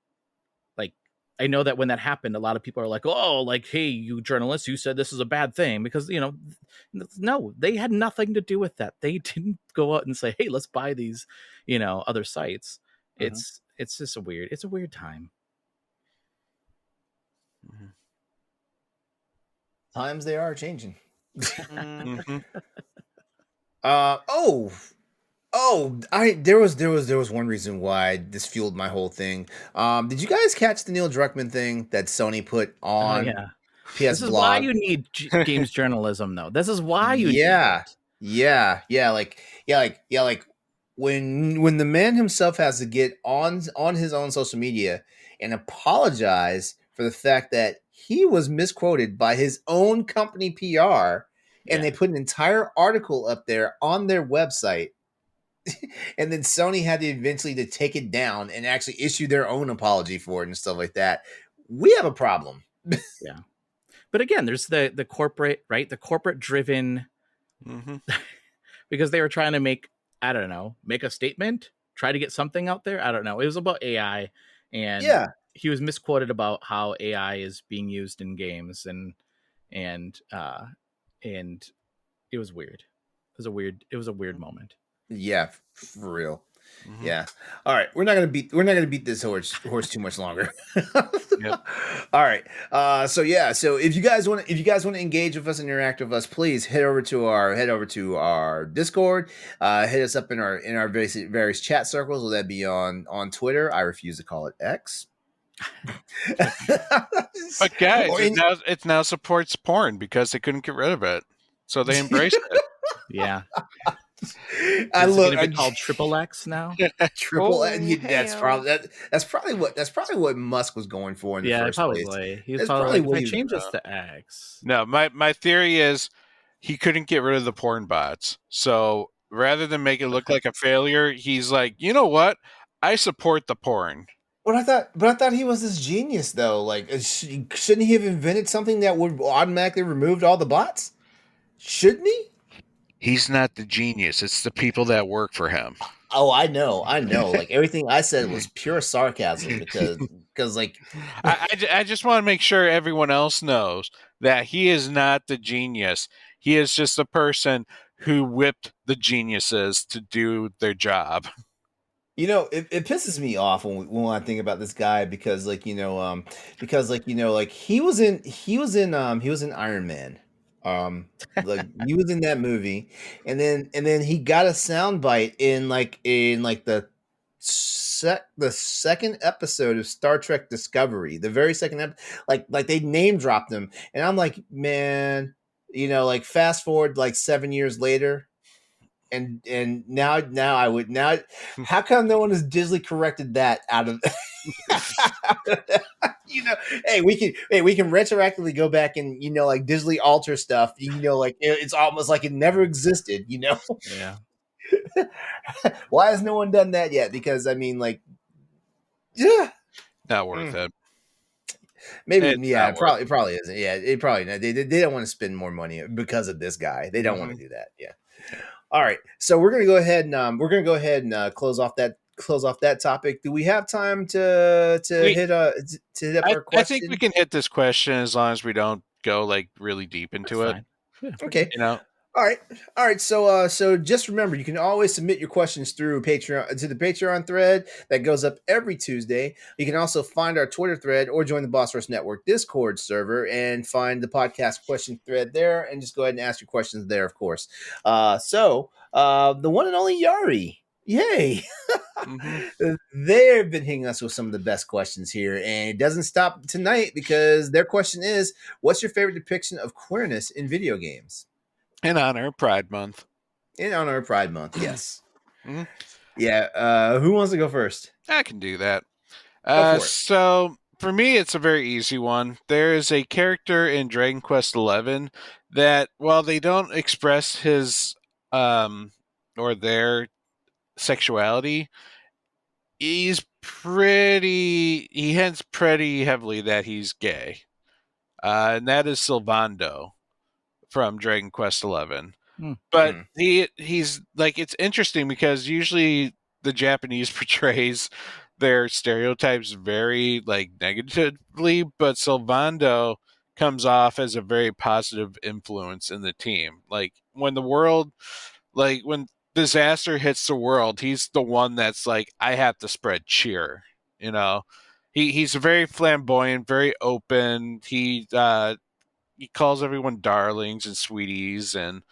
like, I know that when that happened, a lot of people are like, oh, like, hey, you journalists, you said this is a bad thing, because no, they had nothing to do with that. They didn't go out and say, hey, let's buy these other sites. It's just a weird time. Times they are changing. Mhm. There was one reason why this fueled my whole thing. Did you guys catch the Neil Druckmann thing that Sony put on Yeah. PS This is Blog? why you need games journalism, though. This is why you need Yeah, it. like when the man himself has to get on his own social media and apologize for the fact that he was misquoted by his own company PR, and they put an entire article up there on their website, and then Sony had to eventually to take it down and actually issue their own apology for it and stuff like that. We have a problem. Yeah. But again, there's the corporate, right? The corporate driven, because they were trying to make a statement, try to get something out there. I don't know. It was about AI, and he was misquoted about how AI is being used in games, and it was weird. It was a weird moment. Yeah, for real. Yeah. All right. We're not gonna beat this horse too much longer. All right. So if you guys want to engage with us and interact with us, please head over to our Discord. Hit us up in our various chat circles. Will that be on Twitter? I refuse to call it X. But guys, it now supports porn because they couldn't get rid of it, so they embraced it. Yeah. I Is it look going to be called Triple X now? triple. Oh, That's hell. probably that's probably what Musk was going for in the Yeah, first place. probably. He was That's probably probably like, if what I he was. change this to X. No, my theory is he couldn't get rid of the porn bots. So rather than make it look like a failure, he's like, you know what? I support the porn. But I thought he was this genius though. Like, shouldn't he have invented something that would automatically remove all the bots? Shouldn't he? He's not the genius. It's the people that work for him. Oh, I know. Like everything I said was pure sarcasm because like I just want to make sure everyone else knows that he is not the genius. He is just a person who whipped the geniuses to do their job. it pisses me off when I think about this guy because like he was in Iron Man. Like he was in that movie, and then he got a soundbite in the second episode of Star Trek Discovery, the very second like they name dropped him, and I'm like, man, like fast forward like 7 years later, and now I would now how come no one has digitally corrected that out of you know hey we can retroactively go back and like digitally alter stuff, like it's almost like it never existed. Yeah. Why has no one done that yet? Because I mean, like, yeah. Not worth it. Maybe, It's yeah, not worth it probably isn't. Yeah, it probably not. They don't want to spend more money because of this guy. They don't want to Mhm. do that. Yeah. All right, so we're gonna go ahead and close off that topic. Do we have time We- to hit up our I think we question? can hit this question as long as we don't go like really deep That's into it. fine. Yeah, we're Okay. good. You know, All right. So just remember, you can always submit your questions through Patreon to the Patreon thread that goes up every Tuesday. You can also find our Twitter thread or join the Boss Rush Network Discord server and find the podcast question thread there, and just go ahead and ask your questions there, of course. The one and only Yari. Yay! Mhm. They've been hitting us with some of the best questions here, and it doesn't stop tonight because their question is, "What's your favorite depiction of queerness in video games?" in honor of Pride Month. In honor of Pride Month, yes. Mhm. Yeah. Who wants to go first? I can do that. Go for it. So for me, it's a very easy one. There is a character in Dragon Quest XI that, while they don't express his or their sexuality, he hints pretty heavily that he's gay, and that is Sylvando from Dragon Quest XI. Hmm. But Hmm. he's like, it's interesting because usually the Japanese portrays their stereotypes very like negatively, but Sylvando comes off as a very positive influence in the team. Like when disaster hits the world, he's the one that's like, I have to spread cheer. You know, he's very flamboyant, very open. He calls everyone darlings and sweeties, and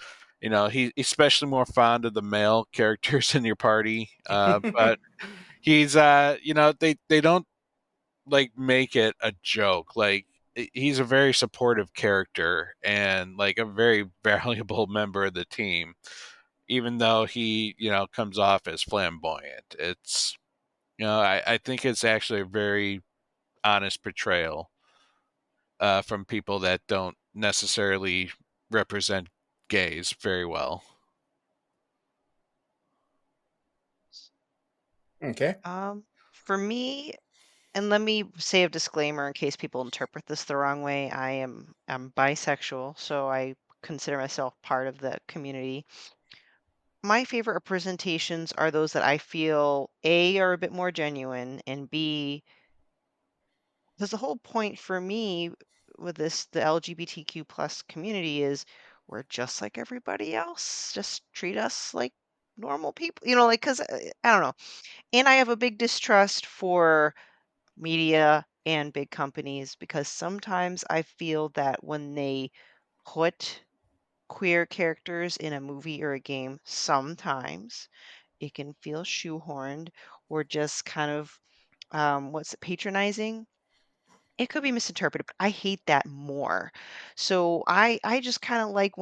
he's especially more fond of the male characters in your party. But he's they don't like make it a joke. Like he's a very supportive character and like a very valuable member of the team, even though he comes off as flamboyant. It's I think it's actually a very honest portrayal from people that don't necessarily represent gays very well. Okay. For me, and let me say a disclaimer in case people interpret this the wrong way. I'm bisexual, so I consider myself part of the community. My favorite representations are those that I feel A are a bit more genuine, and B, because the whole point for me with the LGBTQ plus community is we're just like everybody else. Just treat us like normal people, like, because I don't know. And I have a big distrust for media and big companies because sometimes I feel that when they put queer characters in a movie or a game, sometimes it can feel shoehorned or just kind of what's it, patronizing. It could be misinterpreted, but I hate that more. So I just kind of like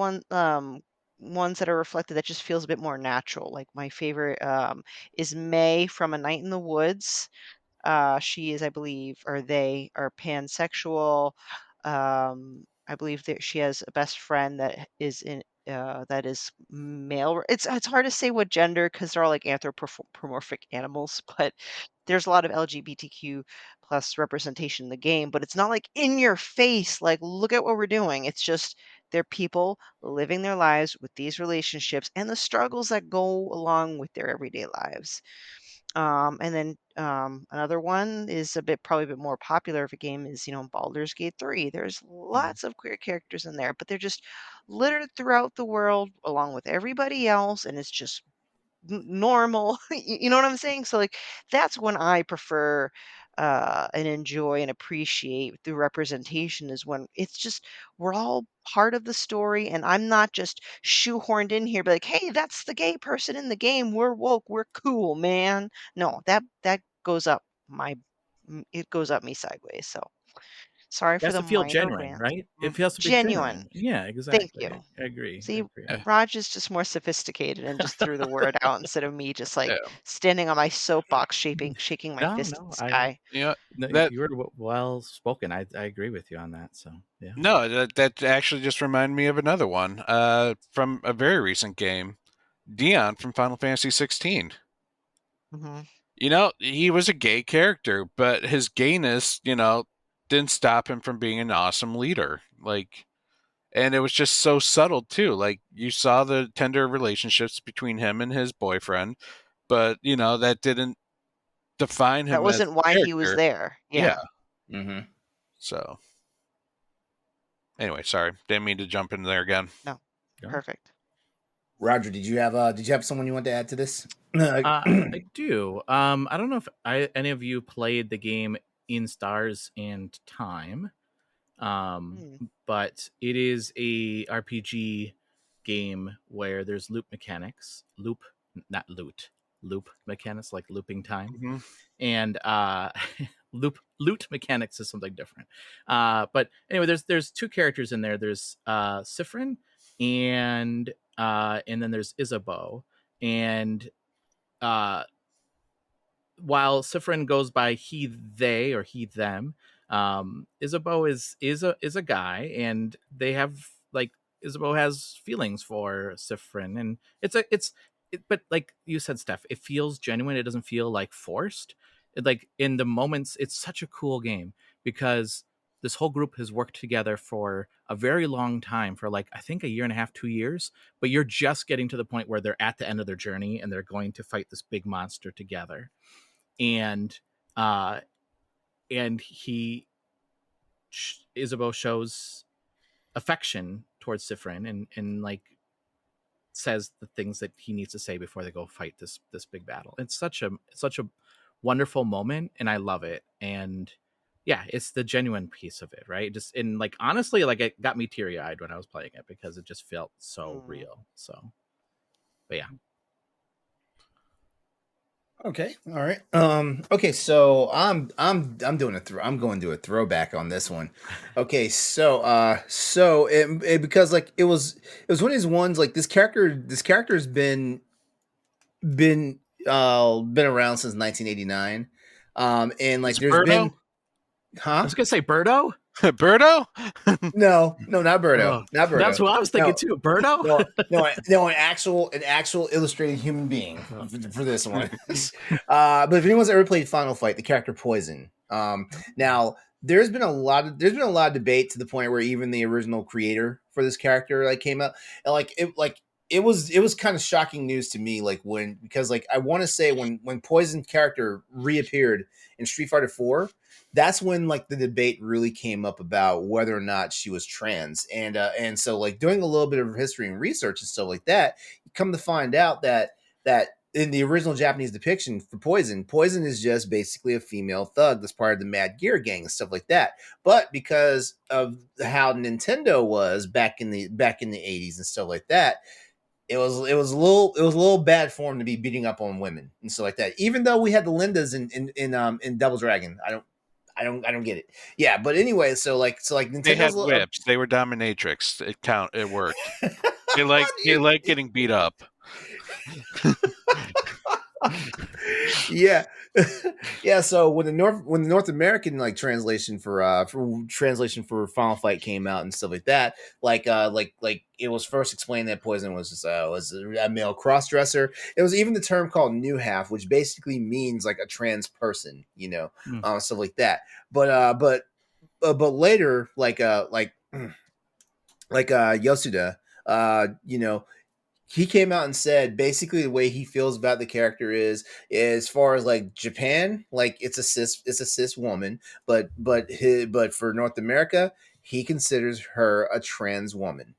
ones that are reflected that just feels a bit more natural. Like my favorite is May from A Night in the Woods. She is, I believe, or they are pansexual. I believe that she has a best friend that is male. It's hard to say what gender because they're all like anthropomorphic animals, but there's a lot of LGBTQ plus representation in the game. But it's not like in your face, like look at what we're doing. It's just they're people living their lives with these relationships and the struggles that go along with their everyday lives. And then another one is probably a bit more popular of a game is, Baldur's Gate 3. There's lots of queer characters in there, but they're just littered throughout the world along with everybody else, and it's just normal. You know what I'm saying? So like that's when I prefer and enjoy and appreciate the representation is when it's just we're all part of the story and I'm not just shoehorned in here be like, hey, that's the gay person in the game. We're woke, we're cool, man. No, that goes up it goes up me sideways. So sorry It for has the to feel minor genuine, rant. right? It has to be Genuine. genuine. Yeah, Thank exactly. you. I agree. See, Yeah. Raj is just more sophisticated and just threw the word out instead of me just like Yeah. standing on my soapbox, shaking my fist at the sky. No, That you were well spoken. I agree with you on that. So yeah. no, that actually just reminded me of another one from a very recent game, Dion from Final Fantasy 16. Hmm. He was a gay character, but his gayness, didn't stop him from being an awesome leader. And it was just so subtle too. Like you saw the tender relationships between him and his boyfriend, but that didn't define That him as wasn't a why he was character. there. Yeah. Yeah. Mm-hmm. So anyway, sorry, didn't mean to jump in there again. No. Yeah. Perfect. Roger, did you have someone you want to add to this? I do. I don't know if any of you played the game In Stars and Time, but it is a RPG game where there's loop mechanics, loop mechanics like looping time, Mm-hmm. and loot mechanics is something different. But anyway, there's two characters in there. There's Sifrin and then there's Isabeau, and while Sifrin goes by he, they, or he, them, Isabeau is a guy, and they have like Isabeau has feelings for Sifrin, and but like you said, Steph, it feels genuine. It doesn't feel like forced. Like in the moments, it's such a cool game because this whole group has worked together for a very long time, for like I think a year and a half, 2 years. But you're just getting to the point where they're at the end of their journey and they're going to fight this big monster together. And Isabeau shows affection towards Sifrin and like says the things that he needs to say before they go fight this big battle. It's such a wonderful moment, and I love it. And yeah, it's the genuine piece of it, right? Just and like honestly, like it got me teary eyed when I was playing it because it just felt so real. So, but yeah. Okay. All right. Okay. So I'm doing I'm going to do a throwback on this one. Okay. So it because like it was one of these ones like this character's been around since 1989. And like Is it there's Birdo? been I was gonna say Birdo. Birdo? no, not Birdo. Oh, Not Birdo. that's what I was thinking No. too. Birdo? No, an actual illustrated human being for this one. But if anyone's ever played Final Fight, the character Poison. Now there's been a lot of debate to the point where even the original creator for this character like came out and it was kind of shocking news to me because I want to say when Poison character reappeared in Street Fighter 4, that's when like the debate really came up about whether or not she was trans. And so like doing a little bit of history and research and stuff like that, you come to find out that in the original Japanese depiction for Poison is just basically a female thug that's part of the Mad Gear gang and stuff like that. But because of how Nintendo was back in the 80s and stuff like that, it was a little bad form to be beating up on women and stuff like that. Even though we had the Lindas in Double Dragon, I don't get it. Yeah, but anyway, so Nintendo's They had whips. They were dominatrix. It worked. They like getting beat up. Yeah. Yeah, so when the North American like translation for Final Fight came out and stuff like that, like it was first explained that Poison was a male cross dresser. It was even the term called new half, which basically means like a trans person, stuff like that. But later, Yosuda, he came out and said basically the way he feels about the character is as far as like Japan, like it's a cis woman, but for North America, he considers her a trans woman.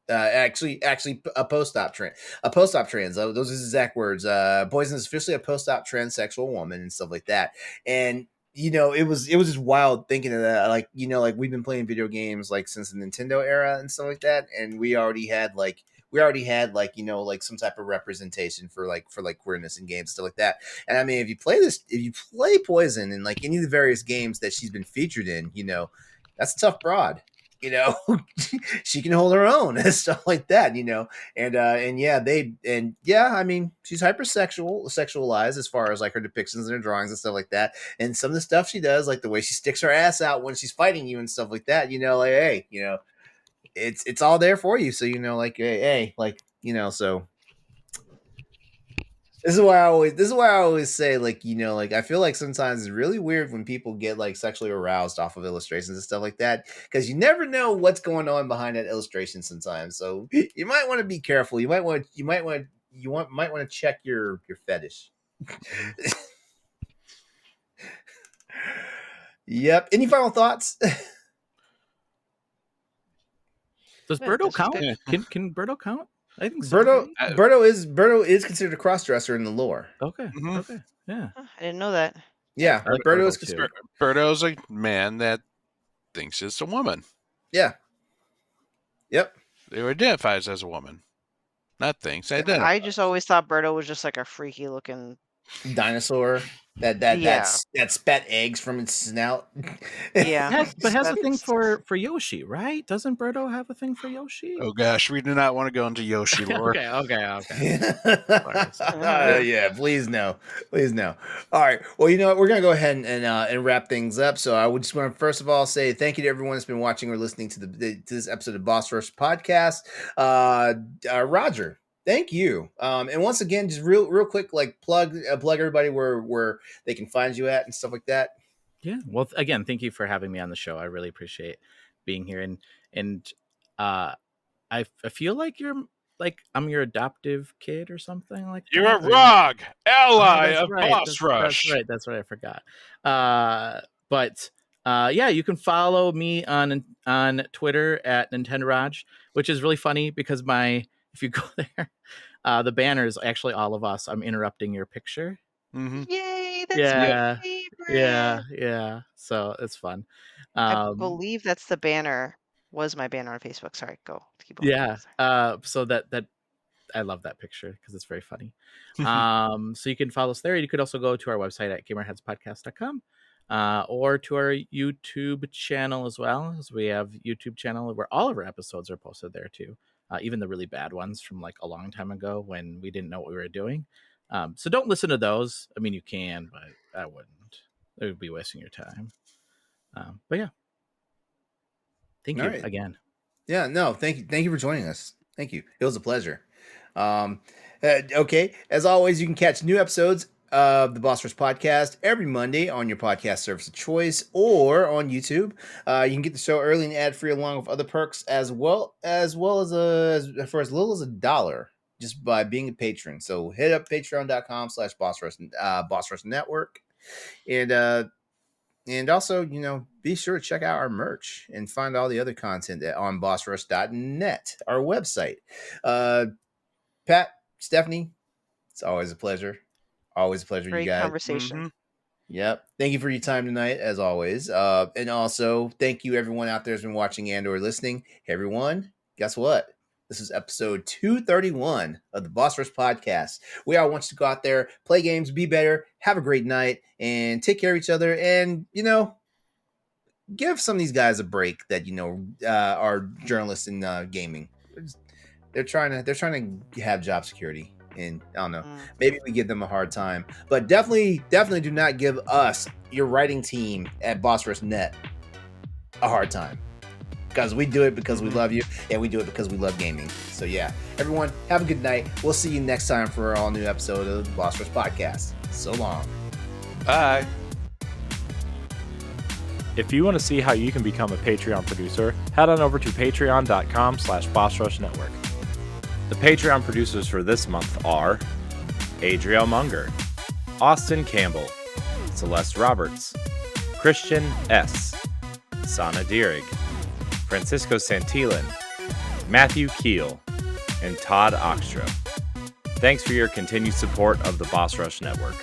Actually, a post-op trans. Those are his exact words. Poison is officially a post-op transsexual woman and stuff like that. And it was just wild thinking of that. Like we've been playing video games like since the Nintendo era and stuff like that, and we already had like like some type of representation for queerness in games and stuff like that. And I mean, if you play Poison in like any of the various games that she's been featured in, that's a tough broad. She can hold her own and stuff like that, and I mean, she's sexualized as far as like her depictions and her drawings and stuff like that. And some of the stuff she does, like the way she sticks her ass out when she's fighting you and stuff like that, like, hey, it's all there for you. So, like, hey, like, so this is why I always say, like, like I feel like sometimes it's really weird when people get like sexually aroused off of illustrations and stuff like that, because you never know what's going on behind that illustration sometimes. So you might want to be careful. You might want to check your fetish. Yep. Any final thoughts? Does Yeah, Birdo this was count? good. Can Birdo count? I think so. Birdo is considered a cross dresser in the lore. Okay. Mhm. Okay. Yeah. I didn't know that. Yeah, I like Birdo Birdo is too. considered. Birdo's a man that thinks it's a woman. Yeah. Yep. They identifies as a woman. Not thinks, identifies. I just always thought Birdo was just like a freaky looking Dinosaur that spat eggs from its snout. Yeah. But has a thing That's- for Yoshi, right? Doesn't Birdo have a thing for Yoshi? Oh gosh, we do not want to go into Yoshi lore. Okay. Yeah, please no. All right, well, we're gonna go ahead and wrap things up. So I would just want to first of all say thank you to everyone that's been watching or listening to to this episode of Boss Rush Podcast. Roger, thank you. And once again, just real quick, like plug everybody where they can find you at and stuff like that. Yeah. Well, again, thank you for having me on the show. I really appreciate being here, and I feel like I'm your adoptive kid or something like that. You're a ROG ally that's of right. Boss Rush. That's right. I forgot. But yeah, you can follow me on Twitter at NintendoRaj, which is really funny because if you go there, the banner is actually all of us. I'm interrupting your picture. Mm-hmm. Yay! That's Yeah. my favorite. Yeah. So it's fun. I believe that's the banner. Was my banner on Facebook? Sorry, go keep going. Yeah. Sorry. So that I love that picture because it's very funny. So you can follow us there. You could also go to our website at gamerheadspodcast.com or to our YouTube channel as well, as we have YouTube channel where all of our episodes are posted there too. Even the really bad ones from like a long time ago when we didn't know what we were doing. So don't listen to those. I mean, you can, but I wouldn't. It would be wasting your time. But yeah. Thank you again. Yeah, no, thank you for joining us. Thank you. It was a pleasure. Okay, as always, you can catch new episodes of the Boss Rush Podcast every Monday on your podcast service of choice or on YouTube. You can get the show early and ad-free along with other perks as well as for as little as $1 just by being a patron. So hit up patreon.com/Boss Rush Network. And also, be sure to check out our merch and find all the other content on bossrush.net, our website. Pat, Stephanie, it's always a pleasure. Always a pleasure, Great you guys. conversation. Mm-hmm. Yep. Thank you for your time tonight, as always. And also, thank you everyone out there who's been watching and or listening. Hey, everyone, guess what? This is episode 231 of the Boss Rush Podcast. We all want you to go out there, play games, be better, have a great night, and take care of each other. And, give some of these guys a break that, are journalists in gaming. They're trying to have job security, and I don't know. Mm. Maybe we give them a hard time, but definitely do not give us, your writing team at Boss Rush Net, a hard time, because we do it because we love you, and we do it because we love gaming. So yeah, everyone, have a good night. We'll see you next time for our all new episode of the Boss Rush Podcast. So long. Bye. If you want to see how you can become a Patreon producer, head on over to patreon.com/BossRushNetwork. The Patreon producers for this month are Adriel Munger, Austin Campbell, Celeste Roberts, Christian S., Sana Dierig, Francisco Santillan, Matthew Keel, and Todd Oxtra. Thanks for your continued support of the Boss Rush Network.